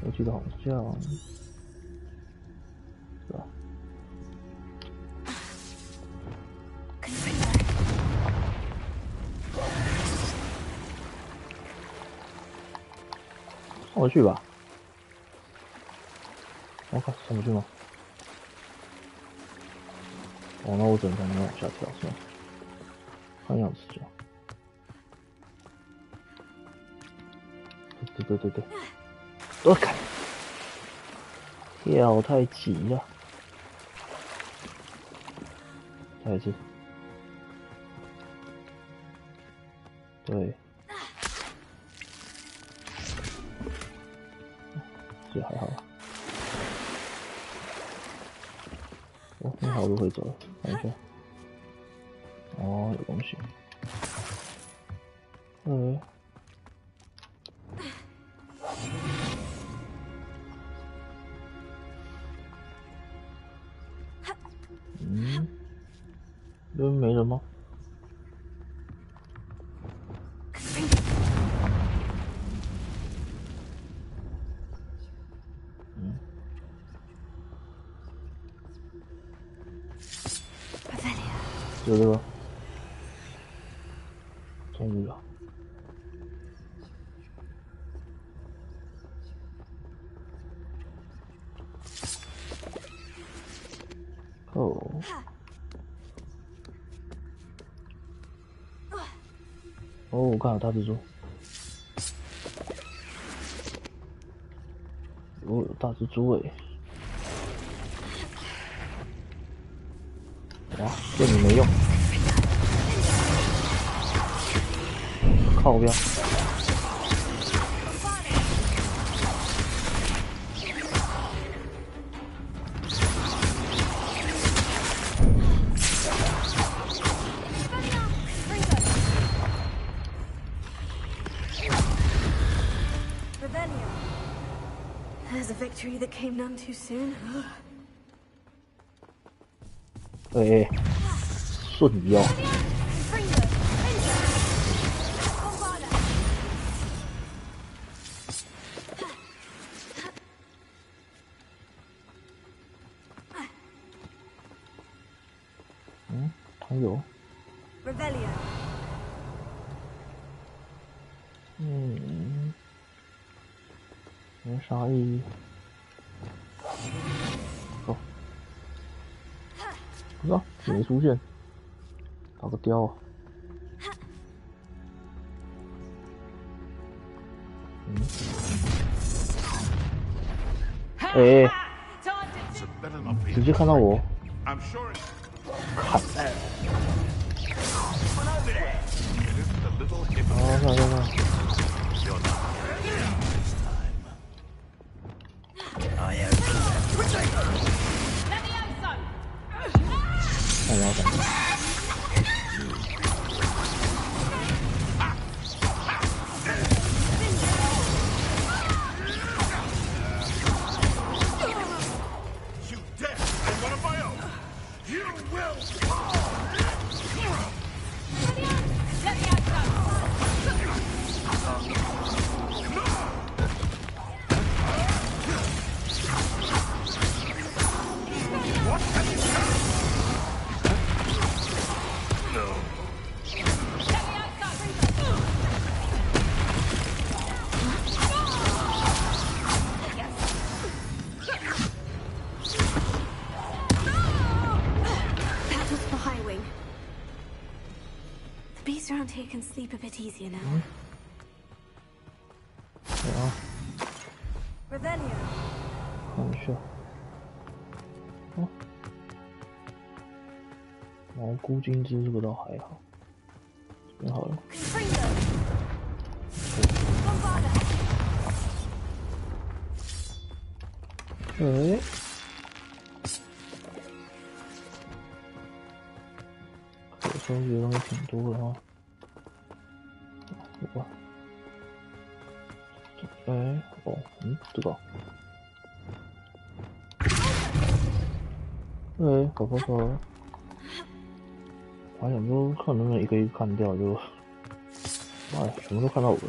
A: 我记得好像是吧？上回去吧。我靠，上不去吗？哦，那我只能从那往下跳，是吧？看样子这样。 对，我看，跳太急了，再一次，对，这还好，哦，那条路会走，看一下，哦，有东西，这边没人吗？有这个，终于了。哦。 哦，我看到大蜘蛛。哦，有大蜘蛛诶。哇，对你没用。靠边。
C: a victory that came none too soon.
A: 哎，瞬移哦。还有。没啥意义。哦，不知道没出现，打个雕啊。哎，直接看到我。看。看。
C: Around here can sleep a bit easier now. Revelio.
A: 看一下。哦，蘑菇金枝这个倒还好，这边好了。哎。可收集的东西挺多的哈。哇！哎，哦，这个。哎，好。我还想说看能不能一个一个看掉，就，哎，什么都看到我了。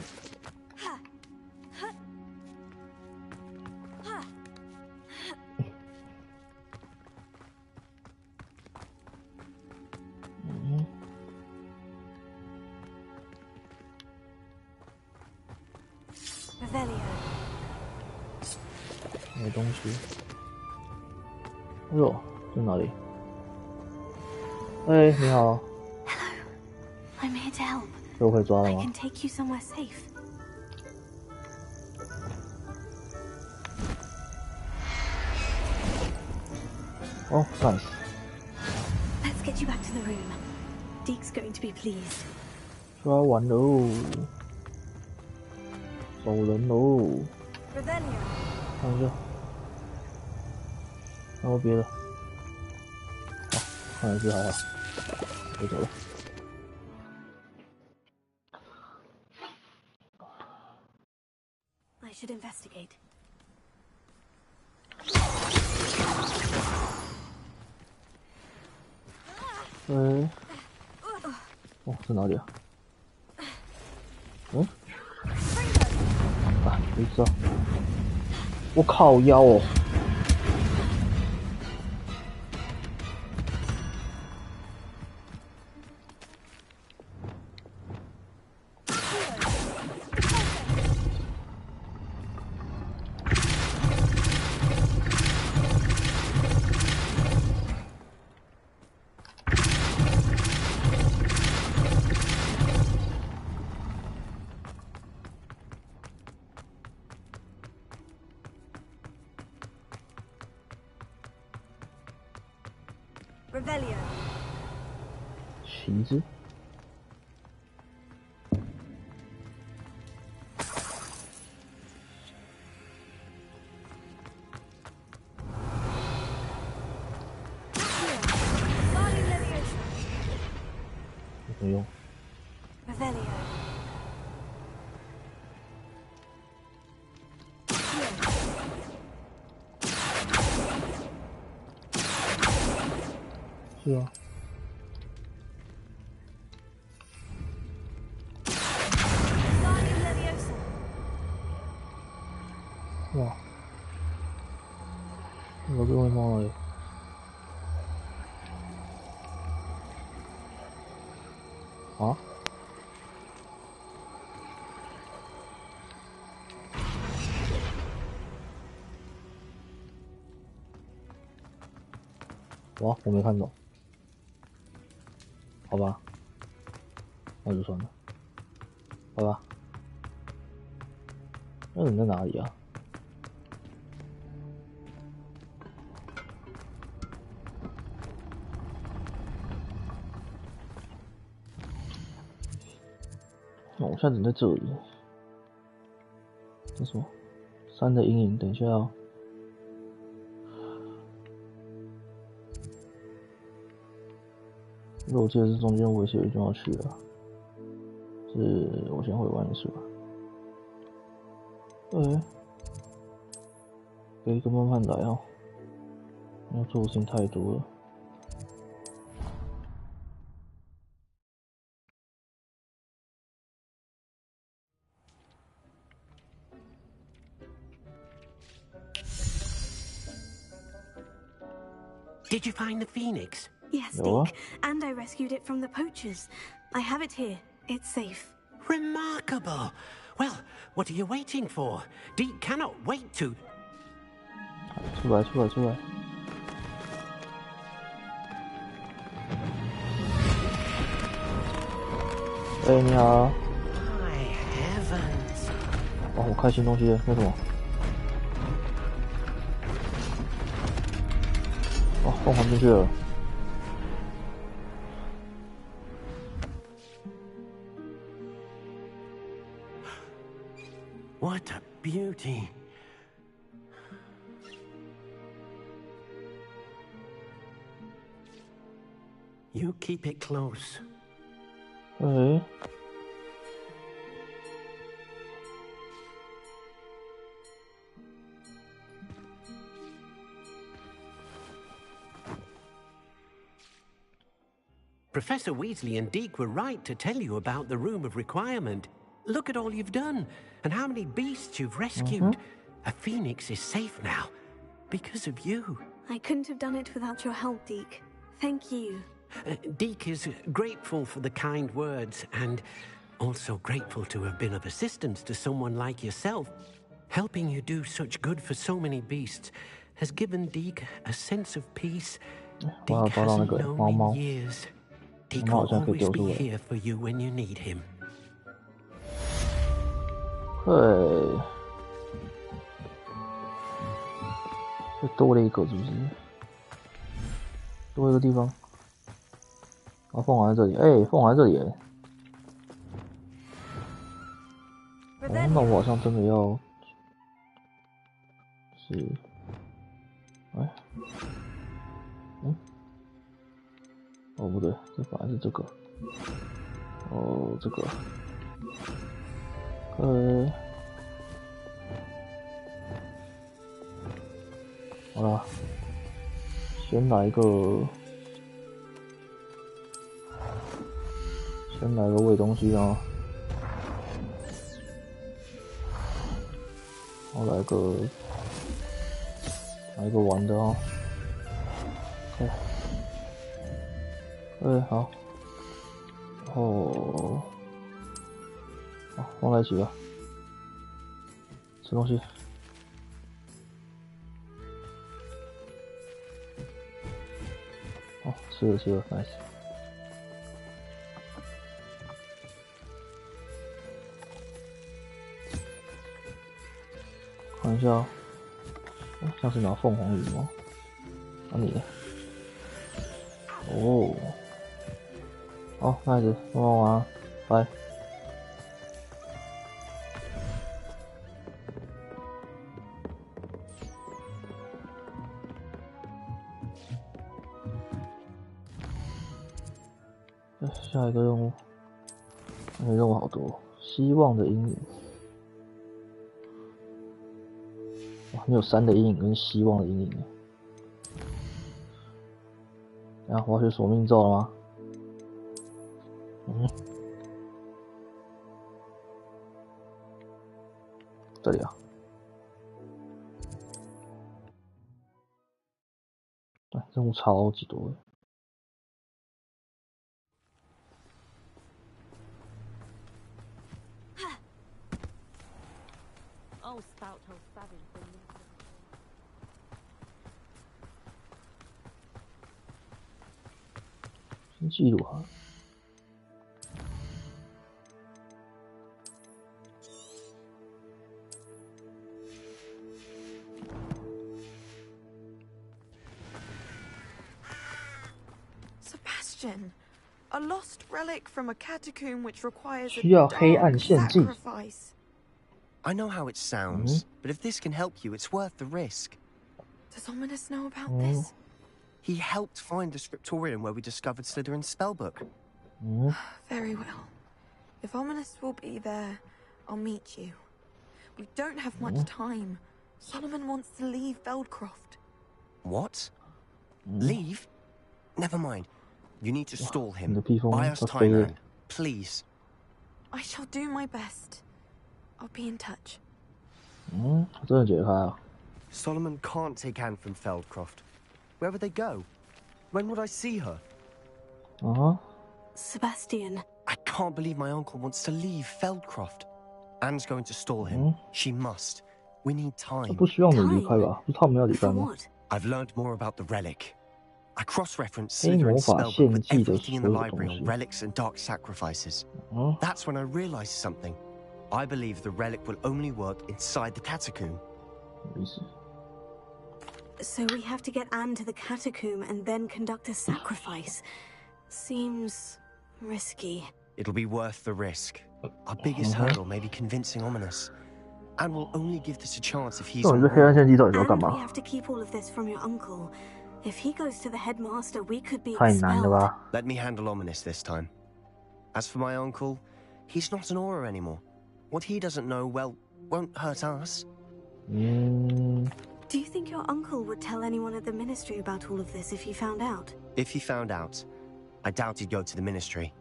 A: 没东西。哎呦，在哪里？哎，你好。
C: Hello, I'm here to help.
A: 这我可以抓了吗
C: I can take you somewhere safe.
A: Oh, nice.
C: Let's get you back to the room. Deke's going to be pleased.
A: 抓完喽，走人喽。看一下，然后别的。好，看来是还好，我走了。
C: I should investigate.
A: 哦，在哪里啊？啊，没事啊。我靠腰哦！Revelio. 旗子。不用。
C: Revelio.
A: 是啊。哇，我这会冒了。啊？哇，我没看懂。好吧，那就算了。好吧，那人在哪里啊？我现在人在这里。这什么？山的阴影，等一下哦。如果我记得是中间我也是有一段要去的，是我先回完一次吧。可以慢慢来哦，要做的事情太多了。
I: Did you find the phoenix?
C: Yes, Deke. And I rescued it from the poachers. I have it here. It's safe.
I: Remarkable. Well, what are you waiting for? Deke cannot wait to...
A: 出来！你好。
I: My heavens.
A: 哇，我开新东西了，那什么？哇，凤凰进去了。
I: What a beauty. You keep it close. Professor Weasley and Deke were right to tell you about the Room of Requirement. Look at all you've done, and how many beasts you've rescued. A phoenix is safe now, because of you.
C: I couldn't have done it without your help, Deke. Thank you.
I: Deke is grateful for the kind words, and also grateful to have been of assistance to someone like yourself. Helping you do such good for so many beasts has given Deke a sense of peace Deke hasn't known in years. Deke will always be here for you when you need him.
A: 又多了一个，是不是？多一个地方。啊，凤凰在这里，凤凰在这里。那我好像真的要，是，哦不对，这反而是这个。哦，这个。好了，先来个喂东西啊，然后来个玩的啊。好，然后放在一起吧，吃东西。吃了 ，nice。看一下，像是拿凤凰羽吗？那你呢？哦，好，nice，慢慢玩，拜。下一个任务，任务好多，希望的阴影。哇，你有3的阴影跟希望的阴影。然后我要学索命咒了吗？这里啊。对，任务超级多的。先记录哈。
B: A lost relic from a catacomb which requires a
A: 需要黑暗献祭。
H: I know how it sounds, but if this can help you, it's worth the risk.
B: Does Ominous know about this?
H: He helped find the scriptorium where we discovered Slytherin's spellbook.
B: Very well. If Ominous will be there, I'll meet you. We don't have much time. Solomon wants to leave Feldcroft.
H: What? Leave? Never mind. You need to stall him. Buy us time, Anne. Please.
B: I shall do my best. I'll be in touch.
A: 真的解开啊
H: Solomon can't take Anne from Feldcroft. Where would they go? When would I see her?
C: Sebastian.
H: I can't believe my uncle wants to leave Feldcroft. Anne's going to stall him. She must. We need time.
A: 不希望你离开吧？不是他们要离开吗？
H: I've learned more about the relic. I cross-referenced Slytherin's spellbook with everything in the library on relics and dark sacrifices. That's when I realized something. I believe the relic will only work inside the catacomb.
C: So we have to get Anne to the catacomb and then conduct a sacrifice. Seems risky.
H: It'll be worth the risk. Our biggest hurdle may be convincing Ominous. Anne will only give this a chance if he's on board.
C: And we have to keep all of this from your uncle. If he goes to the headmaster, we could be expelled.
H: Let me handle Ominous this time. As for my uncle, he's not an Auror anymore. What he doesn't know, well, won't hurt us.
C: Do you think your uncle would tell anyone at the ministry about all of this if he found out?
H: If he found out, I doubt he'd go to the ministry.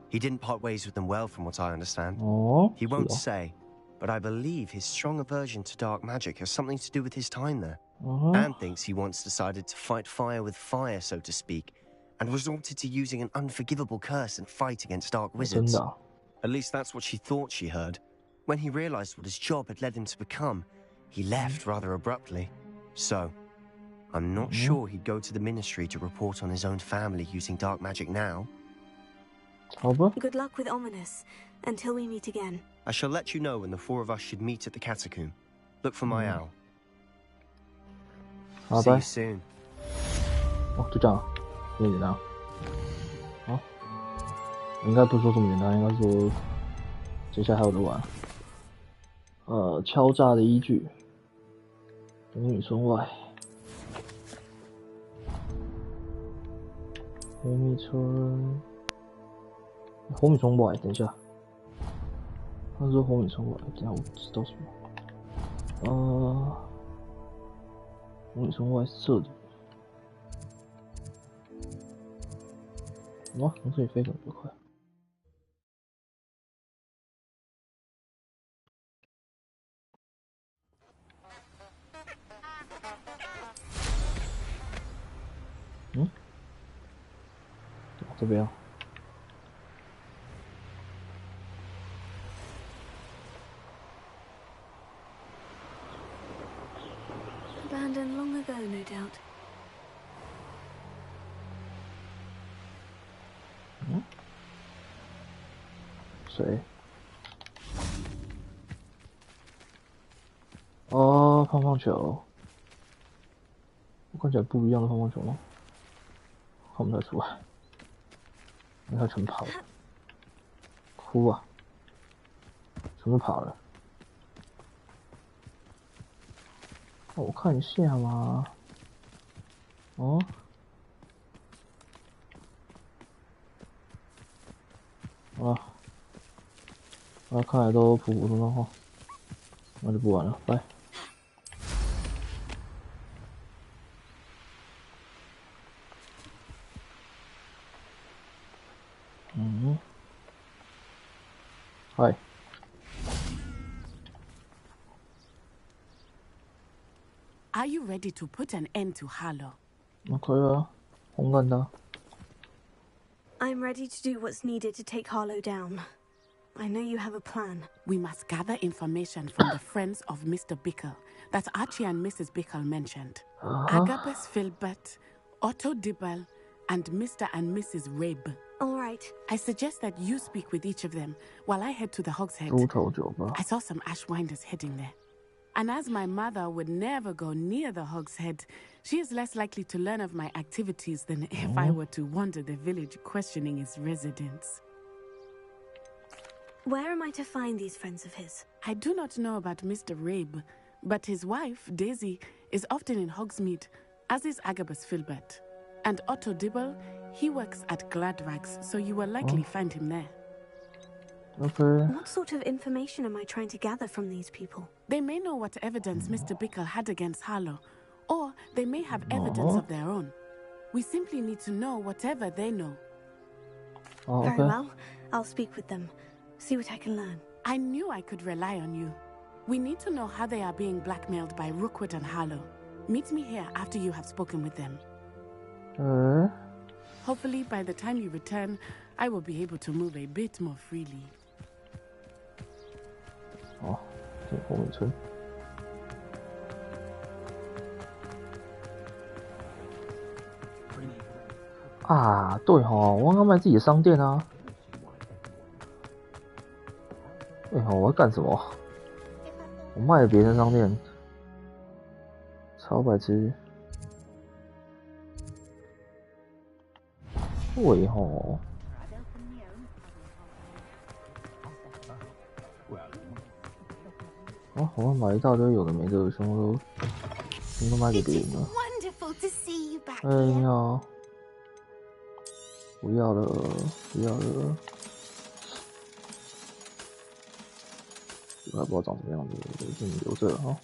H: He didn't part ways with them well, from what I understand. He won't say, but I believe his strong aversion to dark magic has something to do with his time there. Anne thinks he once decided to fight fire with fire, so to speak, and resorted to using an unforgivable curse and fight against dark wizards. At least that's what she thought she heard. When he realized what his job had led him to become, he left rather abruptly. So, I'm not sure he'd go to the ministry to report on his own family using dark magic now.
C: Good luck with Ominous, until we meet again.
H: I shall let you know when the four of us should meet at the catacomb. Look for my owl. See you soon.
A: 就这样，这么简单。好，应该不是说这么简单，应该说接下来还有得玩。敲诈的依据，东女村外，红米村，红米村外，等一下，他说红米村外，等一下我知道什么？红米村外这里。哇，从这里飞怎么这么快？这边。
C: Abandoned long ago, no doubt.
A: 谁？哦，胖胖球。我看起来不一样的胖胖球吗？看不太出来。你看全跑了，哭啊！全部跑了。我看一下嘛。哦。看来都普普通通哈，那就不玩了，拜。Hi.
L: Are you ready to put an end to Harlow?
A: Okay,
C: I'm ready to do what's needed to take Harlow down. I know you have a plan.
L: We must gather information from the friends of Mr. Bickle that Archie and Mrs. Bickle mentioned. Agabus Filbert, Otto Dibble, and Mr. and Mrs. Rabe.
C: All right.
L: I suggest that you speak with each of them while I head to the Hogshead. I saw some Ashwinders heading there. And as my mother would never go near the Hogshead, she is less likely to learn of my activities than if I were to wander the village questioning its residents.
C: Where am I to find these friends of his?
L: I do not know about Mr. Rabe, but his wife, Daisy, is often in Hogsmeade, as is Agabus Filbert. And Otto Dibble, he works at Gladrags, so you will likely find him there.
A: Okay.
C: What sort of information am I trying to gather from these people?
L: They may know what evidence Mr. Bickle had against Harlow, or they may have evidence of their own. We simply need to know whatever they know.
C: Very well. I'll speak with them. See what I can learn.
L: I knew I could rely on you. We need to know how they are being blackmailed by Rookwood and Harlow. Meet me here after you have spoken with them. Hopefully, by the time you return, I will be able to move a bit more freely.
A: 好，这后面村。啊，对吼，我要卖自己的商店啊。对吼，我要干什么？我卖了别人的商店，超白痴。对吼。哦，我要买一大堆有的没的，全部都卖给别人了。哎呀，不要了，不要了，我还不知道长什么样子，就留着了哈。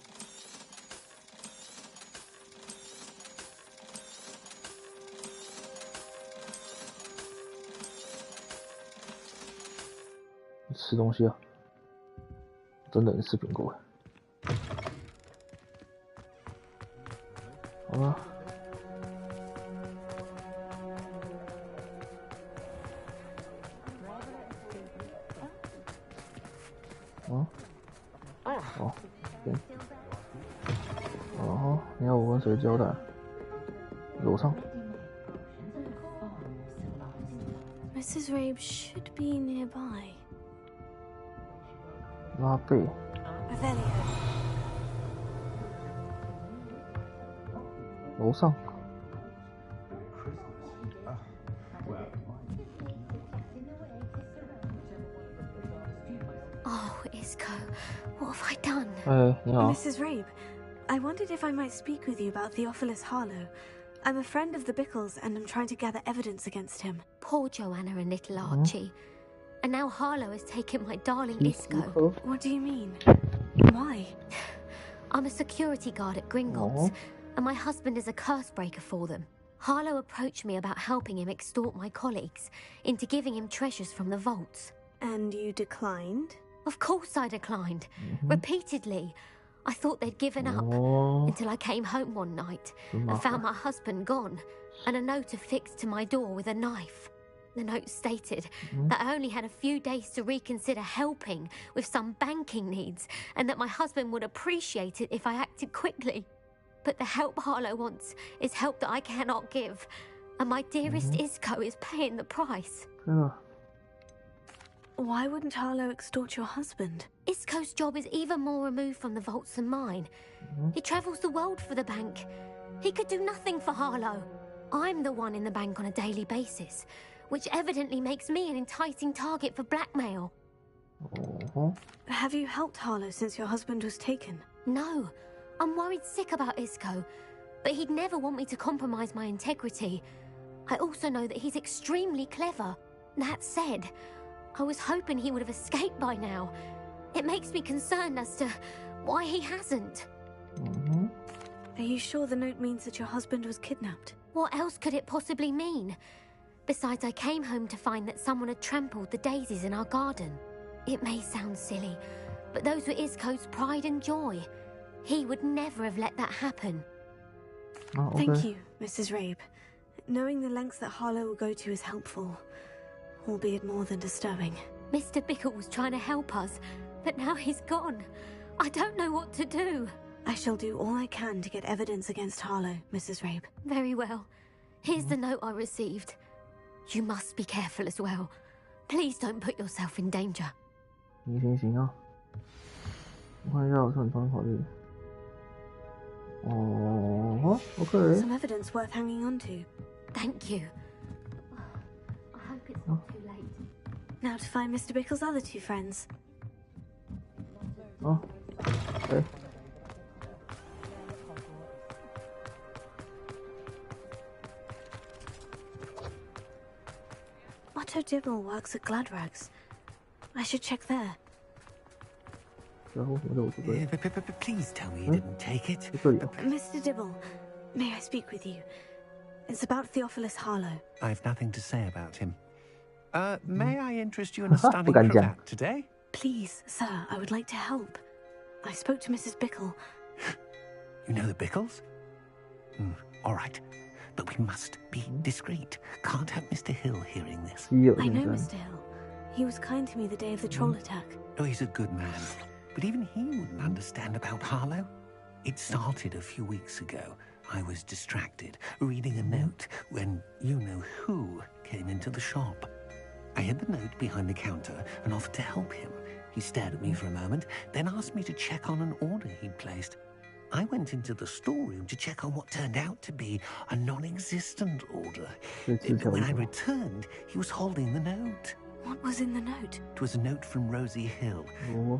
A: 吃东西啊！真的是苹果。好了。哦，对。哦，你要我跟谁交代？楼上。
C: Mrs. Rabe should be nearby.
A: 拉贝。楼上。
M: Oh, Isco, what have I done?
A: 哎，你好。
C: Mrs. Rabe, I wondered if I might speak with you about Theophilus Harlow. I'm a friend of the Bickles, and I'm trying to gather evidence against him.
M: Poor Joanna and little Archie. And now Harlow has taken my darling Isco.
C: What do you mean? Why?
M: I'm a security guard at Gringotts, and my husband is a curse breaker for them. Harlow approached me about helping him extort my colleagues into giving him treasures from the vaults.
C: And you declined?
M: Of course I declined. Repeatedly. I thought they'd given up until I came home one night and found my husband gone and a note affixed to my door with a knife. The note stated that I only had a few days to reconsider helping with some banking needs and that my husband would appreciate it if I acted quickly. But the help Harlow wants is help that I cannot give, and my dearest Isco is paying the price.
C: Why wouldn't Harlow extort your husband?
M: Isco's job is even more removed from the vaults than mine. He travels the world for the bank. He could do nothing for Harlow. I'm the one in the bank on a daily basis, which evidently makes me an enticing target for blackmail.
C: Have you helped Harlow since your husband was taken?
M: No. I'm worried sick about Isco, but he'd never want me to compromise my integrity. I also know that he's extremely clever. That said, I was hoping he would have escaped by now. It makes me concerned as to why he hasn't.
C: Are you sure the note means that your husband was kidnapped?
M: What else could it possibly mean? Besides, I came home to find that someone had trampled the daisies in our garden. It may sound silly, but those were Isco's pride and joy. He would never have let that happen.
A: Oh, okay.
C: Thank you, Mrs. Rabe. Knowing the lengths that Harlow will go to is helpful, albeit more than disturbing.
M: Mr. Bickle was trying to help us, but now he's gone. I don't know what to do.
C: I shall do all I can to get evidence against Harlow, Mrs. Rabe.
M: Very well. Here's the note I received. You must be careful as well. Please don't put yourself in danger.
A: 行啊，我看一下我看方考虑。哦 ，OK。
C: Some evidence worth hanging on to.
M: Thank you. I hope it's not too late.
C: Now to find Mr. Bickle's other two friends.
A: 哦，哎。
C: Otto Dibble works at Gladrags. I should check there.
I: Please tell me you didn't take it.
C: Mr. Dibble, may I speak with you? It's about Theophilus Harlow.
I: I've nothing to say about him. May I interest you in a stunning cravat today?
C: Please, sir, I would like to help. I spoke to Mrs. Bickle.
I: You know the Bickles? All right. But we must be discreet. Can't have Mr. Hill hearing this.
C: I know Mr. Hill. He was kind to me the day of the troll attack.
I: Oh, he's a good man. But even he wouldn't understand about Harlow. It started a few weeks ago. I was distracted, reading a note, when you-know-who came into the shop. I hid the note behind the counter and offered to help him. He stared at me for a moment, then asked me to check on an order he'd placed. I went into the storeroom to check on what turned out to be a non-existent order. When I returned, he was holding the note.
C: What was in the note?
I: It was a note from Rosie Hill,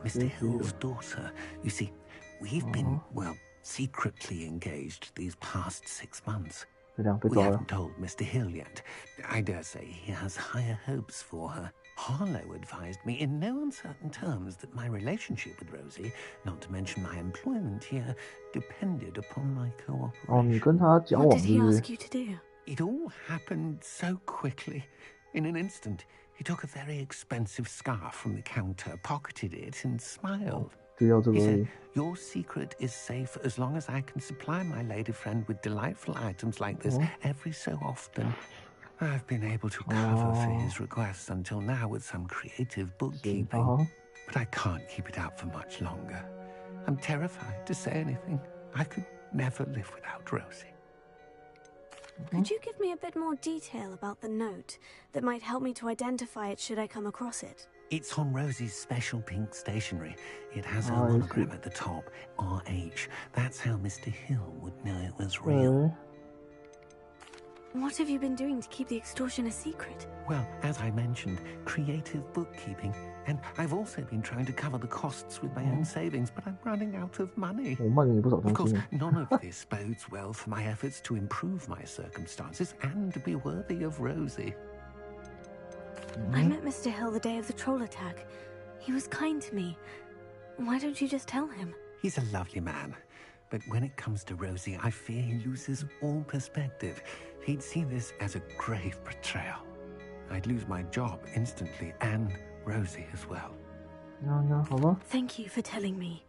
I: Mr. Hill's daughter. You see, we've been, well, secretly engaged these past 6 months. We haven't told Mr. Hill yet. I dare say he has higher hopes for her. Harlow advised me in no uncertain terms that my relationship with Rosie, not to mention my employment here, depended upon my cooperation.
C: What did he ask you to do?
I: It all happened so quickly. In an instant, he took a very expensive scarf from the counter, pocketed it, and smiled. He said, "Your secret is safe as long as I can supply my lady friend with delightful items like this every so often." I've been able to cover for his requests until now with some creative bookkeeping, but I can't keep it up for much longer. I'm terrified to say anything. I could never live without Rosie.
C: Could you give me a bit more detail about the note that might help me to identify it should I come across it?
I: It's on Rosie's special pink stationery. It has her monogram at the top, RH. That's how Mr. Hill would know it was real.
C: What have you been doing to keep the extortion a secret?
I: Well, as I mentioned, creative bookkeeping. And I've also been trying to cover the costs with my own savings, but I'm running out of money. Of course, none of this bodes well for my efforts to improve my circumstances and to be worthy of Rosie.
C: I met Mr. Hill the day of the troll attack. He was kind to me. Why don't you just tell him?
I: He's a lovely man. But when it comes to Rosie, I fear he loses all perspective. He'd see this as a grave betrayal. I'd lose my job instantly, and Rosie as well.
C: Thank you for telling me.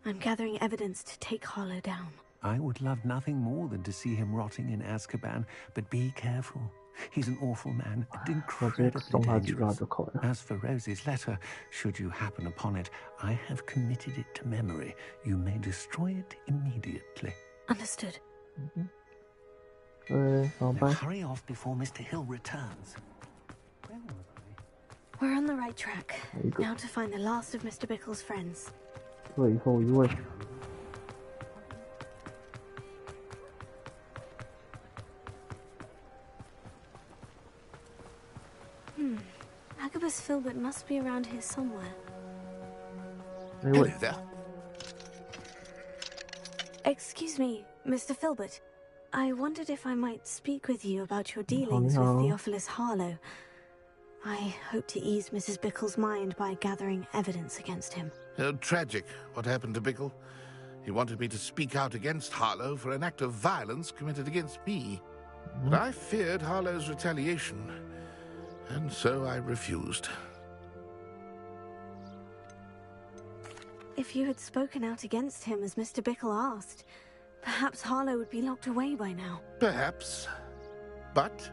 C: I'm gathering evidence to take Harlow down.
I: I would love nothing more than to see him rotting in Azkaban, but be careful. He's an awful man and incredibly dangerous. As for Rosie's letter, should you happen upon it, I have committed it to memory. You may destroy it immediately.
C: Understood.
I: Now hurry off before Mr. Hill returns.
C: We're on the right track. Now to find the last of Mr. Bickle's friends. Agabus Filbert must be around here somewhere.
K: Hello there.
C: Excuse me, Mr. Filbert. I wondered if I might speak with you about your dealings with Theophilus Harlow. I hope to ease Mrs. Bickle's mind by gathering evidence against him.
K: Tragic, what happened to Bickle. He wanted me to speak out against Harlow for an act of violence committed against me. But I feared Harlow's retaliation, and so I refused.
C: If you had spoken out against him as Mr. Bickle asked, perhaps Harlow would be locked away by now.
K: Perhaps. But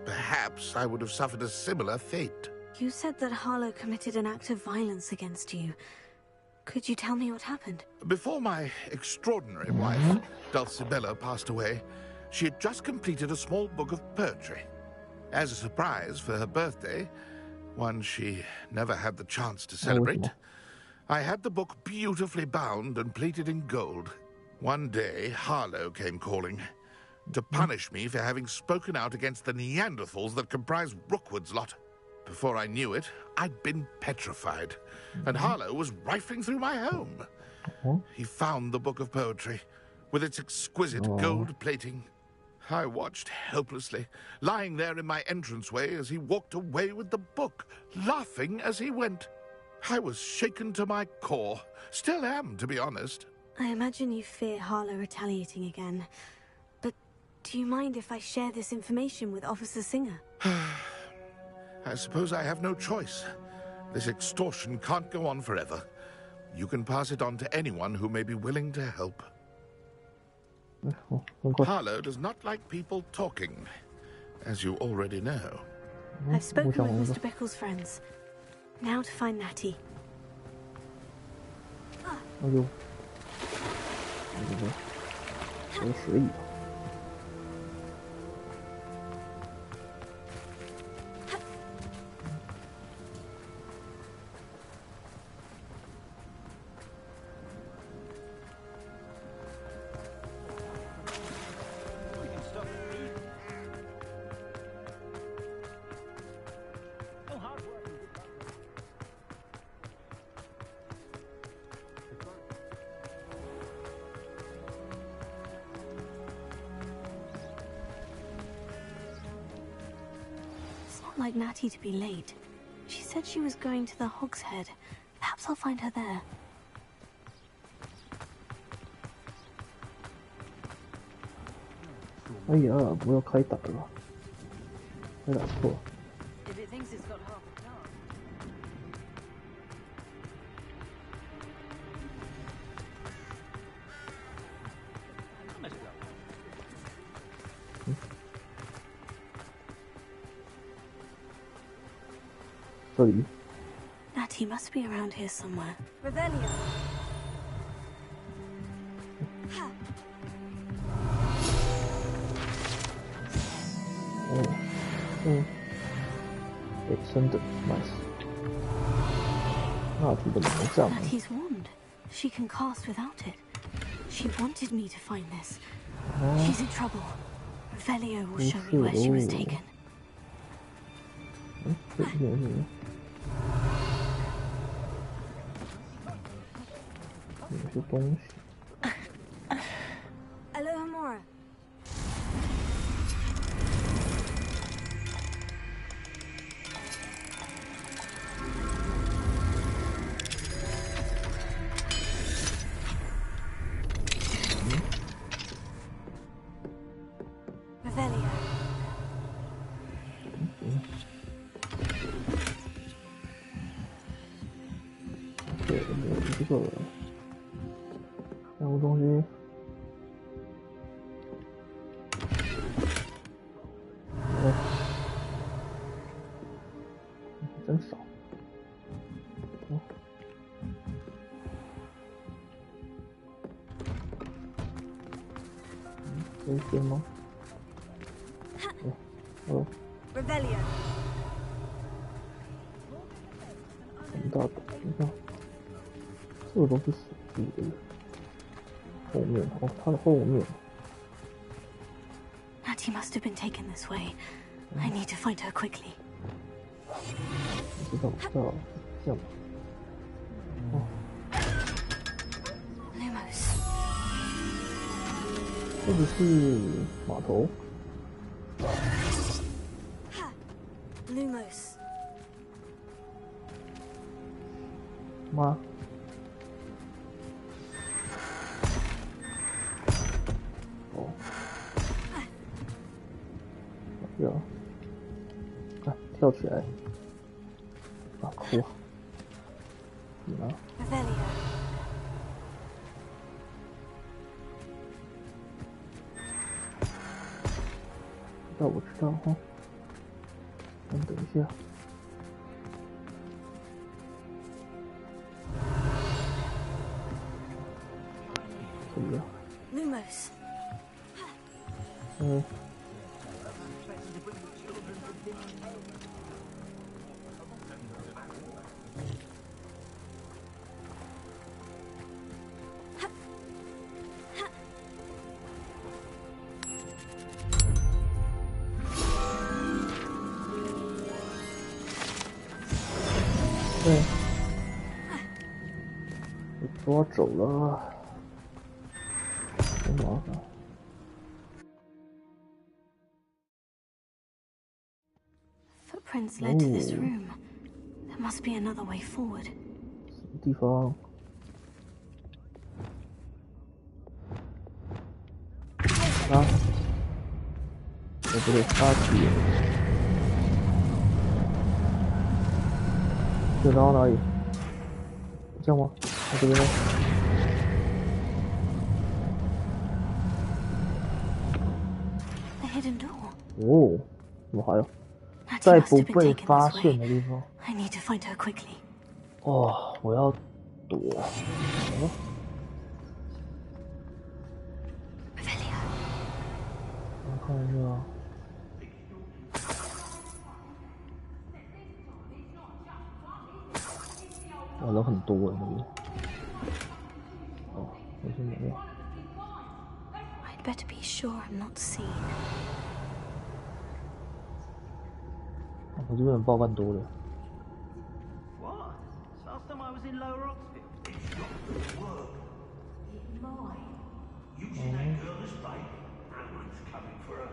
K: perhaps I would have suffered a similar fate.
C: You said that Harlow committed an act of violence against you. Could you tell me what happened?
K: Before my extraordinary wife, Dulcibella, passed away, she had just completed a small book of poetry. As a surprise for her birthday, one she never had the chance to celebrate, I had the book beautifully bound and plated in gold. One day, Harlow came calling to punish me for having spoken out against the Neanderthals that comprise Rookwood's lot. Before I knew it, I'd been petrified, and Harlow was rifling through my home. He found the book of poetry, with its exquisite gold plating. I watched helplessly, lying there in my entranceway as he walked away with the book, laughing as he went. I was shaken to my core. Still am, to be honest.
C: I imagine you fear Harlow retaliating again. But do you mind if I share this information with Officer Singer?
K: I suppose I have no choice. This extortion can't go on forever. You can pass it on to anyone who may be willing to help. Harlow does not like people talking, as you already know.
C: I've spoken with Mr. Bickle's friends. Now to find Natty. Like Natty to be late. She said she was going to the Hog's Head. Perhaps I'll find her there.
A: If
C: it thinks it's got half a car. Natty must be around here somewhere. Revelio. Natty's wand. She can cast without it. She wanted me to find this. She's in trouble. Revelio will show me where she was taken. Alohomora. Revelio.
A: 这个任务东西，真少。这些吗
C: ？Revelio。
A: 很大的，你看。 这个都是死地的，后面哦，它的后面。
C: Natty must have been taken this way. I need to find her quickly.
A: 不知道，这样吧。哦。
C: Lumos。
A: 这个是码头。
C: Lumos。
A: 妈。 跳起来，啊哭！你呢？我知道哈。等一下。这里啊。
C: Lumos。
A: 抓走了，真麻烦。
C: Footprints led to this room. There must be another way forward.
A: 什么地方？啊？不对，阿奇。这到哪里？这样吗？这边呢？哦，怎么还有？在不被发现的地方。哦，我要躲。我看一下。哇，人很多哎，那边。哦，我是没有。
C: I'd better be sure I'm not seen.
A: 我这边人爆半多了。
J: What? Last time I was in Lower Oxfield. It's not good work. It might. You see that girl that's fake? Someone's coming for her.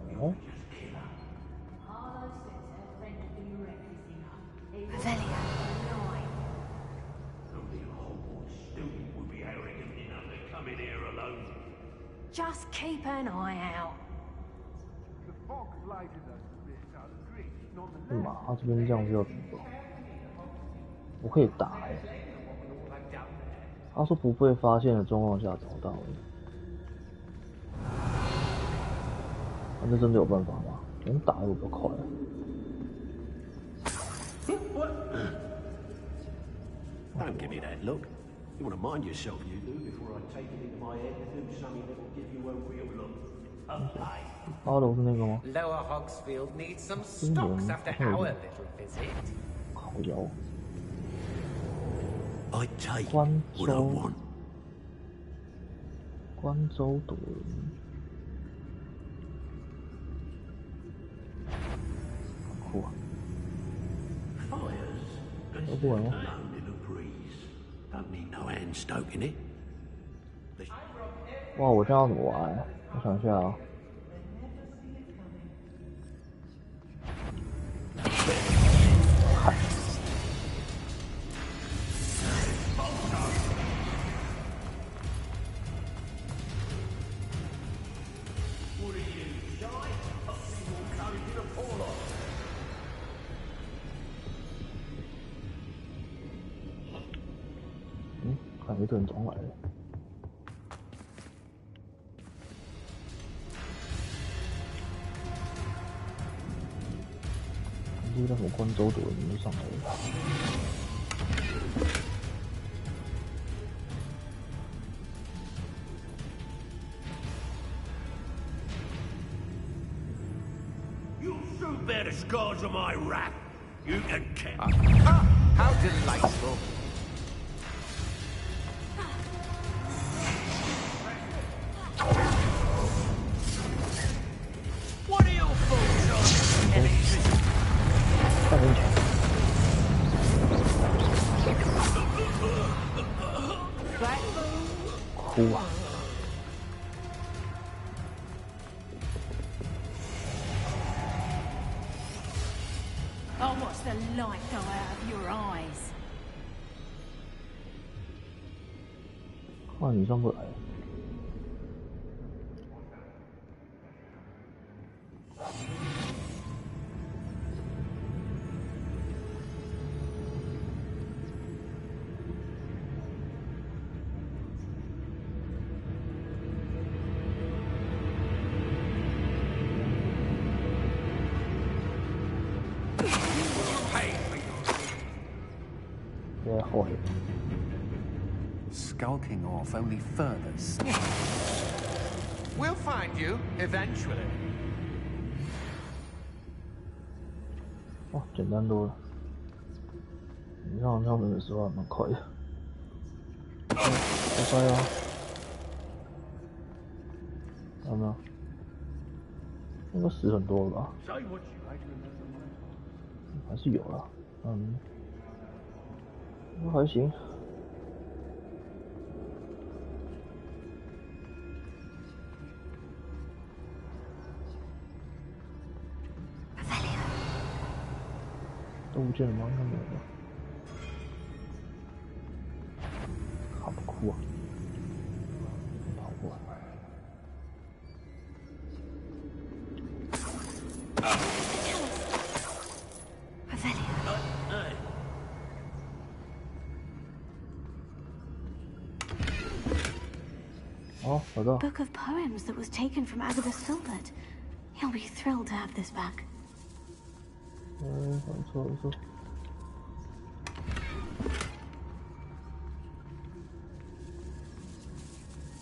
J: You'll just kill her. Harlow says her friend has been reckless enough.
C: Revelia.
J: Only a Hogwarts student would be arrogant enough to come in here alone.
E: Just keep an eye out.
N: The fog lighted us a bit out of reach.
A: 干嘛？他这边这样子要怎么走？我可以打哎。他说不被发现的状况下找到了。那真的有办法吗？能打又比较快。
I: Don't give me that look. You want to mind yourself, you do, before I take it into my head to do something that will give you a real look.
A: Hello 是那个吗
O: ？Lower Hogsfield needs some stocks after our little visit.
A: 好摇。
I: I take what I want.
A: 关州夺人。酷啊！都不玩吗？
I: Don't need no hand stoking it.
A: 哇，我这样怎么玩？我想一下啊。感觉这人总来了。这个叫什么关州夺人就上来了。
J: You'll soon bear the scars of my wrath. You can catch.
O: How delightful. What are your thoughts on
A: 半人拳。哭啊！
E: I'll watch the light go out of your eyes.
A: 哇，你上不来。太坏了。
P: Skulking off only furthers.
O: We'll find you eventually.
A: 哇，简单多了。你看，好像没有10万，蛮快的。拜拜啊！有没有？应该死很多了吧？还是有啦，都还行。都不见了吗？应该没有吧。好酷啊！跑过来。哦，找到。
C: Book of poems that was taken from Agabus Silbert. He'll be thrilled to have this back.
A: 不错不错。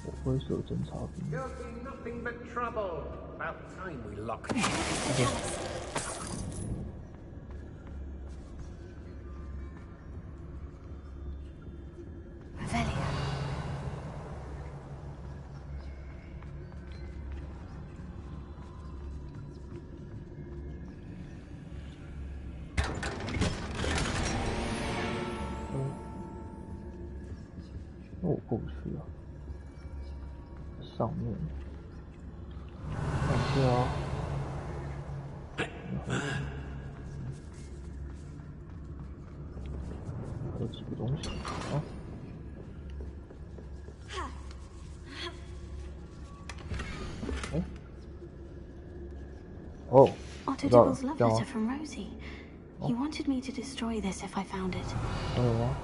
A: 我会是有侦察兵。
O: Causing nothing but trouble. About time we locked him.
A: 那我过不去啊，上面，上去啊，还有几个东西啊？哎，哦，
C: Otto Dibble's love letter from Rosie. He wanted me to destroy this if I found it.
A: 还有吗？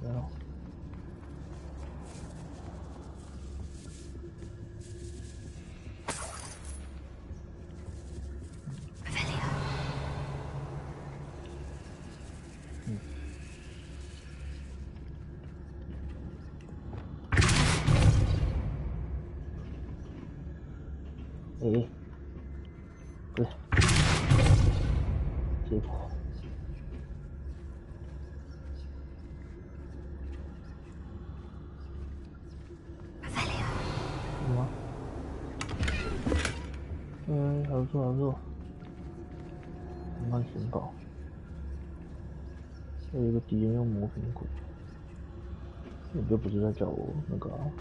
A: 没有。哎，对，结果。 还不错，还不错。慢慢寻宝。有一个敌人用魔苹果，你就不是在叫我那个啊？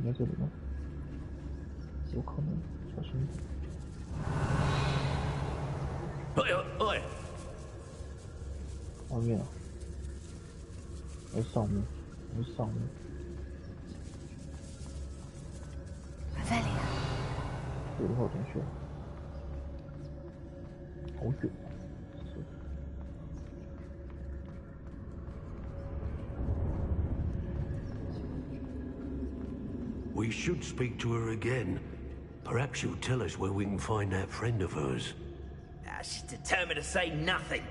A: 在这里吗？有可能，小心点。
O: 哎！
A: 外面啊？还是上面？ 上面，有好同学，好远啊！
Q: We should speak to her again. Perhaps she'll tell us where we can find that friend of hers.
R: She's determined to say nothing.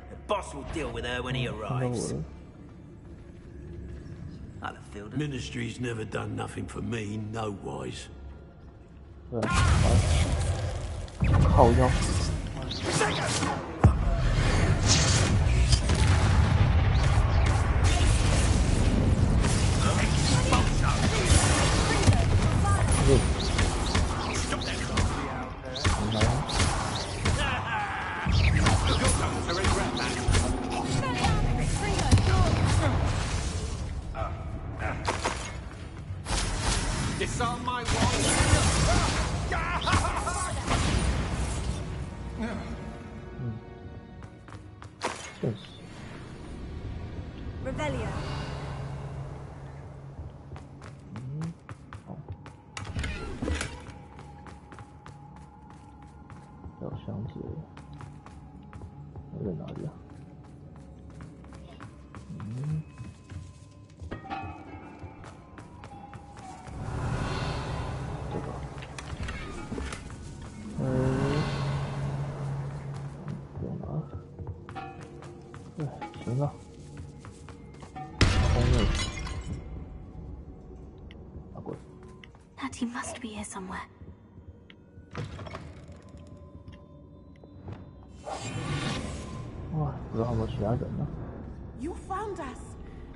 R: The boss will deal with her when he arrives.
Q: Ministry's never done nothing for me, no wise.
A: 靠腰。
O: Disarm my wall.
C: Revelio.
A: 小箱子，在哪里啊？这个。鬼。
C: Natty must be here somewhere.
A: 哇，不知道有没有其他人呢？
L: You found us.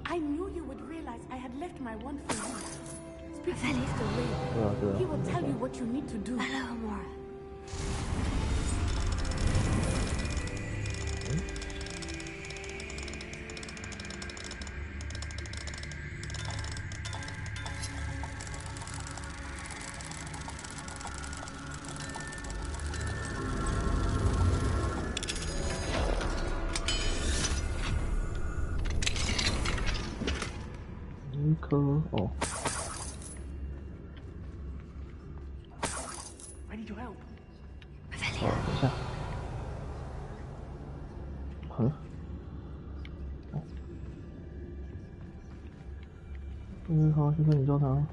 L: I knew you would realize I had left my wand for you. Speak to Mr. Ray. He will tell you what you need to do.
C: Hello, Amora.
A: Oh.
L: I need your help.
A: 等一下。好，谢谢你教堂。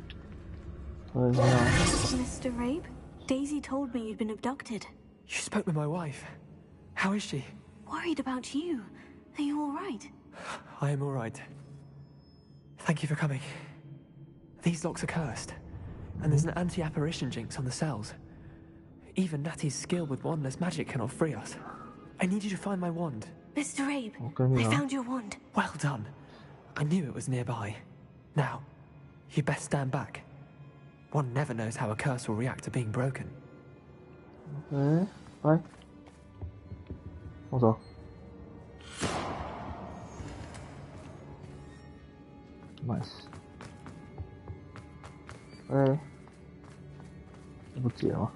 C: Mr. Rabe, Daisy told me you'd been abducted.
S: You spoke with my wife. How is she?
C: Worried about you. Are you all right?
S: I am all right. Thank you for coming. These locks are cursed, and there's an anti-apparition jinx on the cells. Even Natty's skill with wandless magic cannot free us. I need you to find my wand.
C: Mr. Rabe, I found your wand.
S: Well done. I knew it was nearby. Now, you best stand back. One never knows how a curse will react to being broken.
A: Okay, bye. 我走。Nice。哎，不解吗？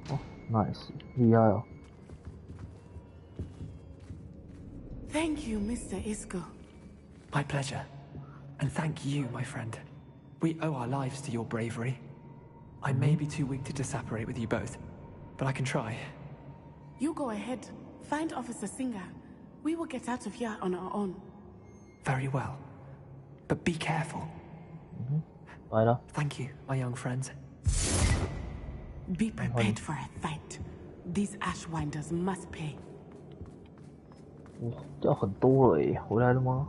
A: 哦 ，nice， 厉害哦。
L: Thank you, Mr. Isco.
S: My pleasure. And thank you, my friend. We owe our lives to your bravery. I may be too weak to disapparate with you both, but I can try.
L: You go ahead. Find Officer Singer. We will get out of here on our own.
S: Very well. But be careful.
A: Weiter.
S: Thank you, my young friends.
L: Be prepared for a fight. These Ashwinders must pay.
A: 掉很多了耶，回来了吗？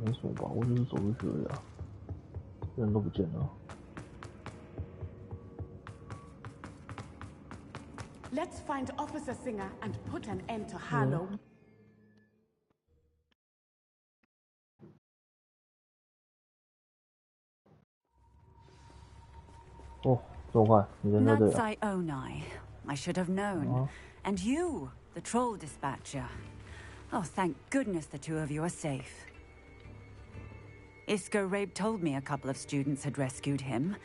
A: 没什么吧，我只是走出去而已啊，人都不见了。
L: Let's find Officer Singer and put an end to Harlow.
A: 哦，这么快，你人在这里啊。
T: Natsai Onai, I should have known. And you, the troll dispatcher. Oh, thank goodness the two of you are safe. Isco Rabe told me a couple of students had rescued him.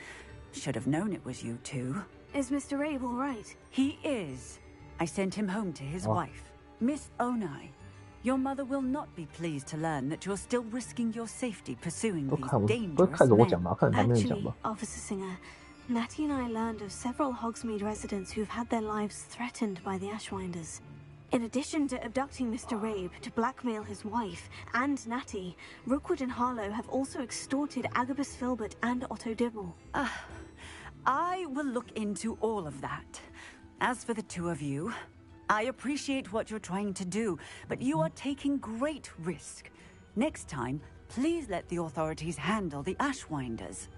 T: Should have known it was you two.
C: Is Mr. Rabe all right?
T: He is. I sent him home to his wife. Miss Onai, your mother will not be pleased to learn that you're still risking your safety pursuing these dangerous men.
C: Actually, Officer Singer, Natty and I learned of several Hogsmeade residents who've had their lives threatened by the Ashwinders. In addition to abducting Mr. Rabe to blackmail his wife and Natty, Rookwood and Harlow have also extorted Agabus Filbert and Otto Dibble.
T: I will look into all of that. As for the two of you, I appreciate what you're trying to do, but you are taking great risk. Next time, please let the authorities handle the Ashwinders.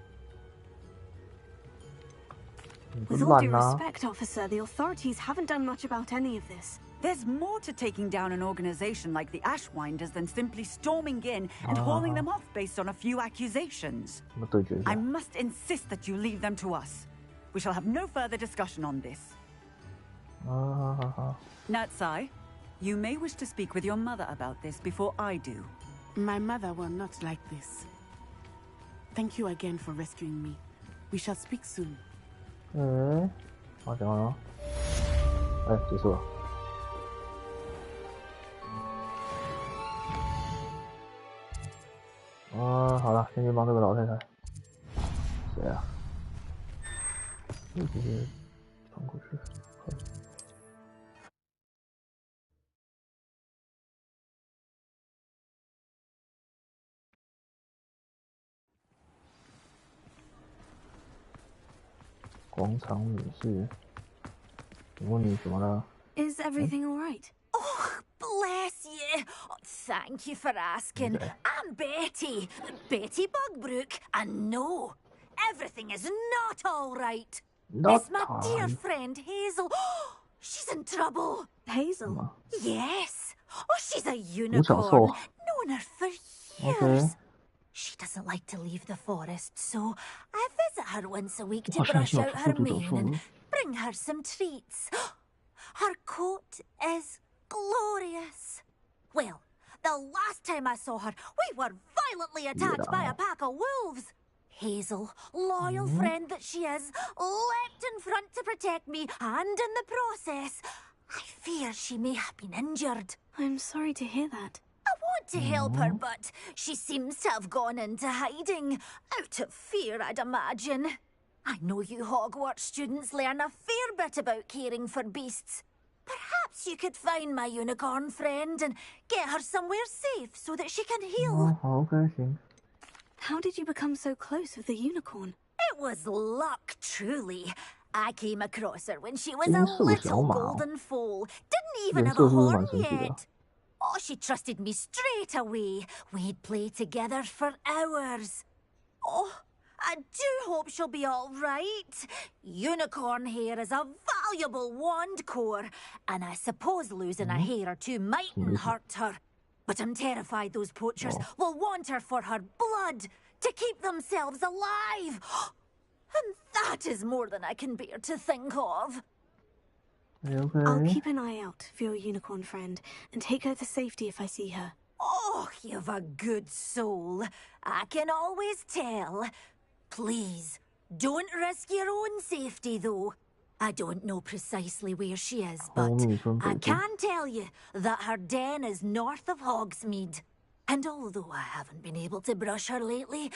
C: With all due respect, officer, the authorities haven't done much about any of this.
T: There's more to taking down an organization like the Ashwinders than simply storming in and hauling them off based on a few accusations. I must insist that you leave them to us. We shall have no further discussion on this. Natsai, you may wish to speak with your mother about this before I do.
L: My mother will not like this. Thank you again for rescuing me. We shall speak soon.
A: 好，讲完了。哎，结束了。好了，先去帮这个老太太。谁啊？直接穿过去。广场女士，我问你什么了？
C: Is everything all right?
U: Oh, bless you. Oh, thank you for asking. I'm Betty. Betty Bugbrook. And no, everything is not all right. It's my dear friend Hazel. She's in trouble.
C: Hazel?
U: Yes. Oh, she's a unicorn. Known her for years. She doesn't like to leave the forest, so I visit her once a week to brush out her mane and bring her some treats. Her coat is glorious. Well, the last time I saw her, we were violently attacked by a pack of wolves. Hazel, loyal friend that she is, leapt in front to protect me, and in the process, I fear she may have been injured.
C: I'm sorry to hear that.
U: I want to help her, but she seems to have gone into hiding. Out of fear, I'd imagine. I know you Hogwarts students learn a fair bit about caring for beasts. Perhaps you could find my unicorn friend and get her somewhere safe so that she can heal.
C: How did you become so close with the unicorn?
U: It was luck, truly. I came across her when she was a little golden foal. Didn't even have a horn yet. Oh, she trusted me straight away. We'd play together for hours. Oh, I do hope she'll be all right. Unicorn hair is a valuable wand core, and I suppose losing a hair or two mightn't hurt her. But I'm terrified those poachers will want her for her blood, to keep themselves alive. And that is more than I can bear to think of.
C: I'll keep an eye out for your unicorn friend and take her to safety if I see her.
U: Oh, you've a good soul. I can always tell. Please, don't risk your own safety, though. I don't know precisely where she is, but I can tell you that her den is north of Hogsmeade. And although I haven't been able to brush her lately,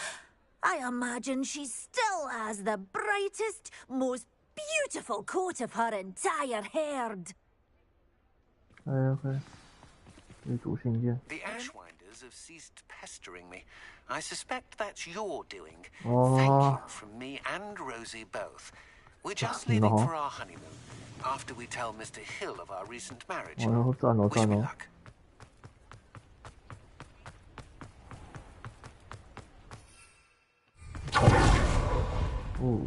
U: I imagine she still has the brightest, most beautiful coat of her entire herd.
H: The Ashwinders have ceased pestering me. I suspect that's your doing. Thank you from me and Rosie both. We're just leaving for our honeymoon after we tell Mr. Hill of our recent marriage. Wish me luck.
A: Oh,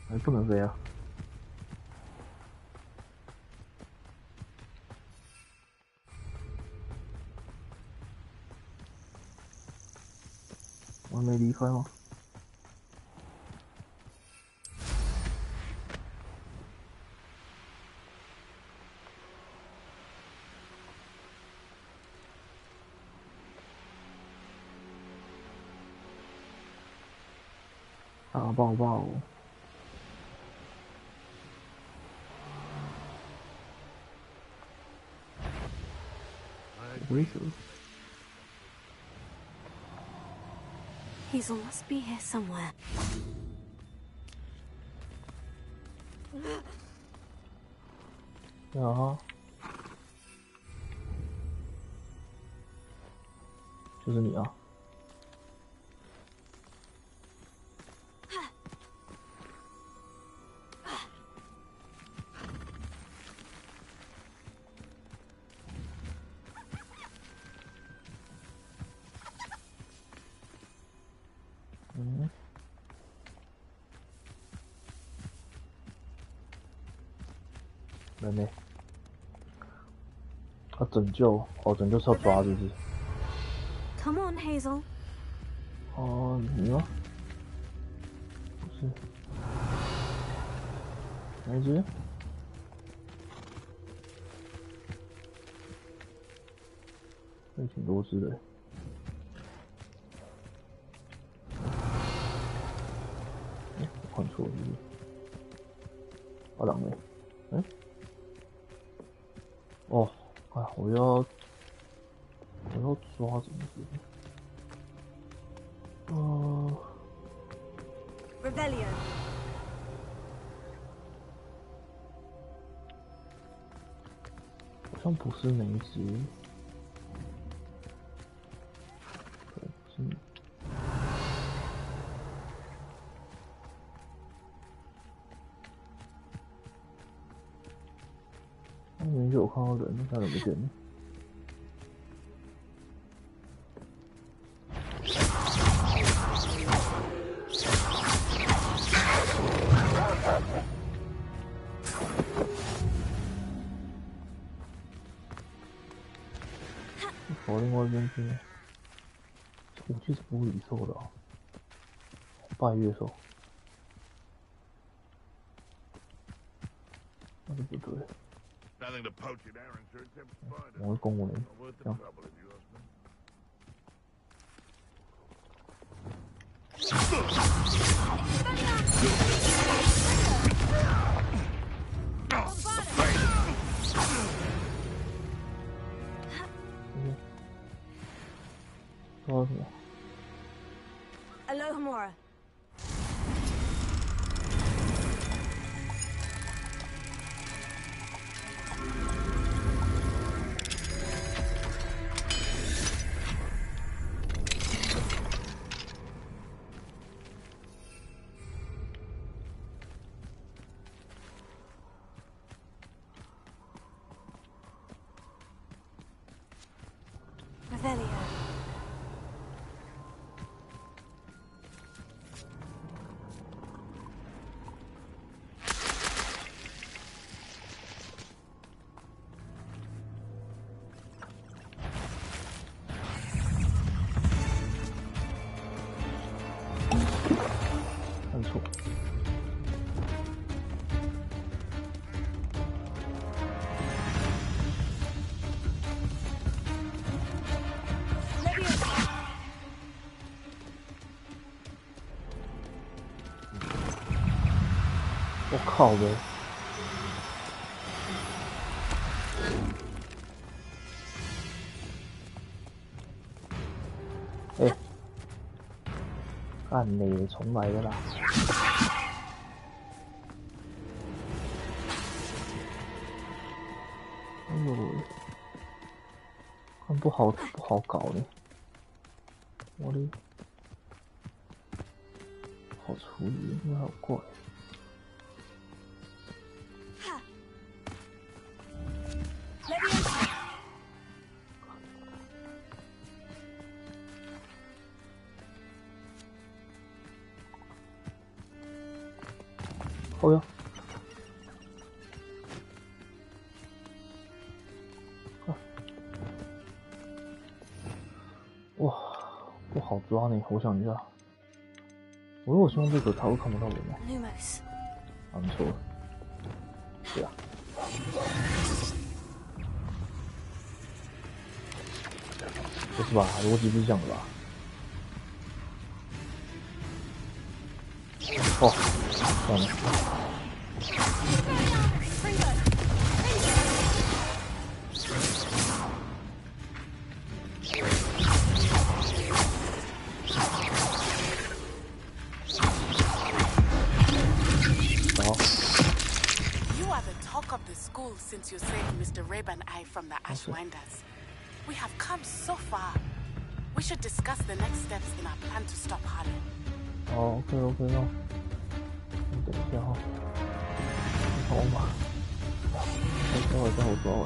A: 还不能飞啊！我还没离开吗？大抱抱！Hazel
C: must be here somewhere.
A: Yeah. 就是你啊！没，他拯救拯救是要抓是不是？
C: Come on, Hazel.
A: 哦，你吗？不是，哪一只？这挺多只的。我看错了是不是？阿郎嘞？哦，哎，我要抓怎么是？Rebellion. 好像不是哪一只。对，是。明明就有看到人，但人不见了。跑另外一边去，武器是不宇宙的啊，拜月兽，那就不对。我会攻我的，这样。说什么
C: Alohomora. Revelio.
A: 我靠呗！哎，干嘞，重来的啦！哎呦喂，看不好搞呢，我的好处理，因为好怪。哦哟，哇，不好抓呢！我想一下，我如果是用这个，他会看不到人吗？啊，没错，对啊，不是吧？逻辑是这样的吧？哦，算了。
L: Since you saved Mr. Reb and I from the Ashwinders. We have come so far. We should discuss the next steps in our plan to stop Harlow.
A: Oh, okay, no. 等一下哈，好吧，等会我抓完。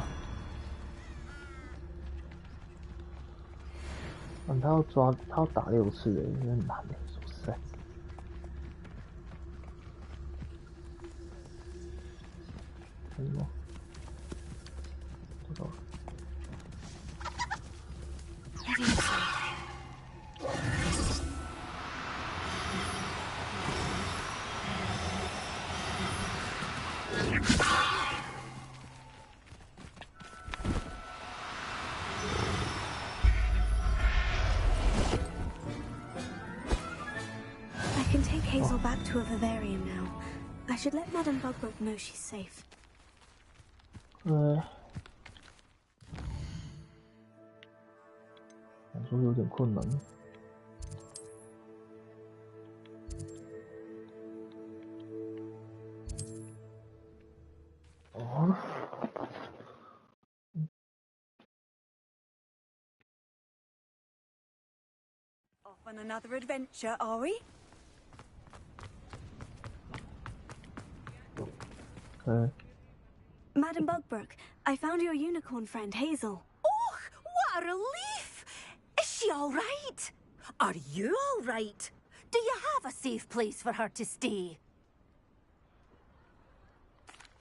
A: 他要抓，他要打6次的，有点难的，说实在。什么？找到了。
C: I can take Hazel back to a vivarium now. I should let Madame Bugbug know she's safe.
A: 我说有点困难。哦。
T: Off on another adventure, are we?
C: Madam Bugbrook, I found your unicorn friend, Hazel.
U: Oh, what a relief! Is she all right? Are you all right? Do you have a safe place for her to stay?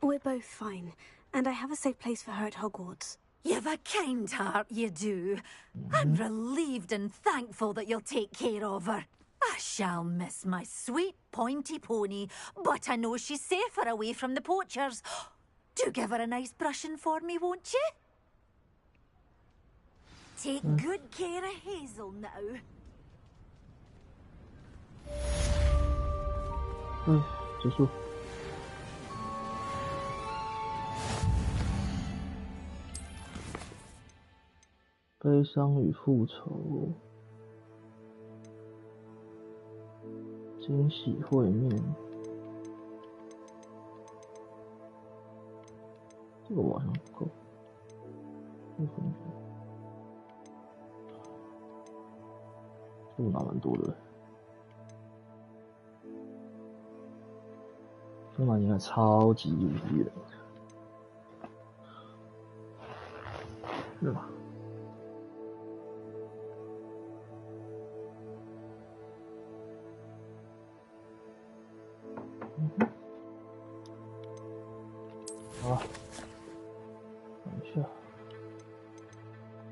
C: We're both fine, and I have a safe place for her at Hogwarts.
U: You've a kind heart, you do. I'm relieved and thankful that you'll take care of her. I shall miss my sweet pointy pony, but I know she's safer away from the poachers. Do give her a nice brushing for me, won't you? Take good care of Hazel now.
A: 结束。悲伤与复仇，惊喜会面。这个我好像不够。这个拿蛮多的。这拿应该超级无敌的，是吧？好了，看一下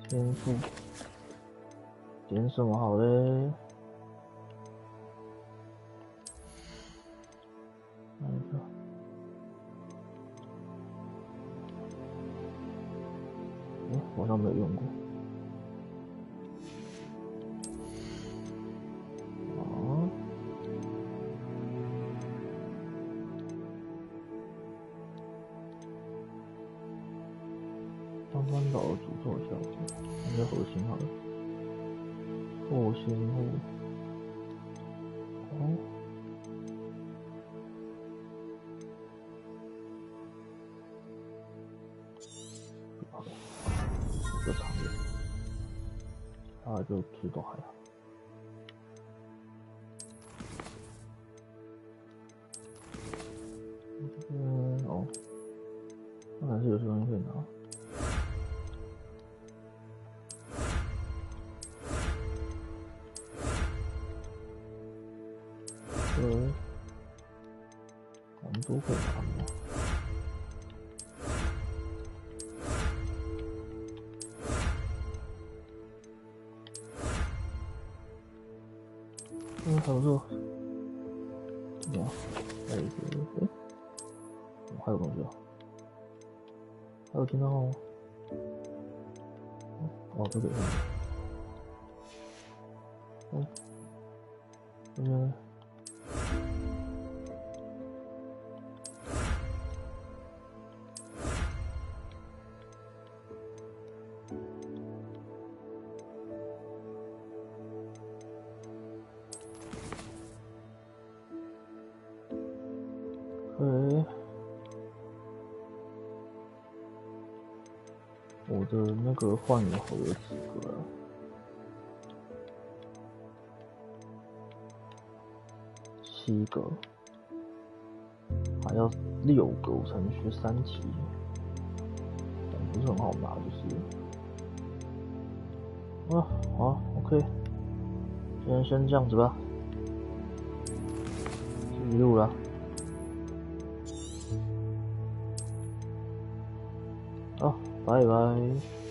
A: 天赋，点什么好嘞？看一下，好像没有用过。关岛的诅咒效果，那就核心好了。火星物，好的，这个长的，大概就其实都还好。这边看来是有些东西可以拿。蛮多会拿的。还不错。怎么样？还有一个，还有东西啊？还有听到吗？这个。这边。我的那个换以后有几个了？7个，还要6个，我才能学3级，不是很好拿，就是。好 ，OK， 今天先这样子吧，继续录了。好，拜拜。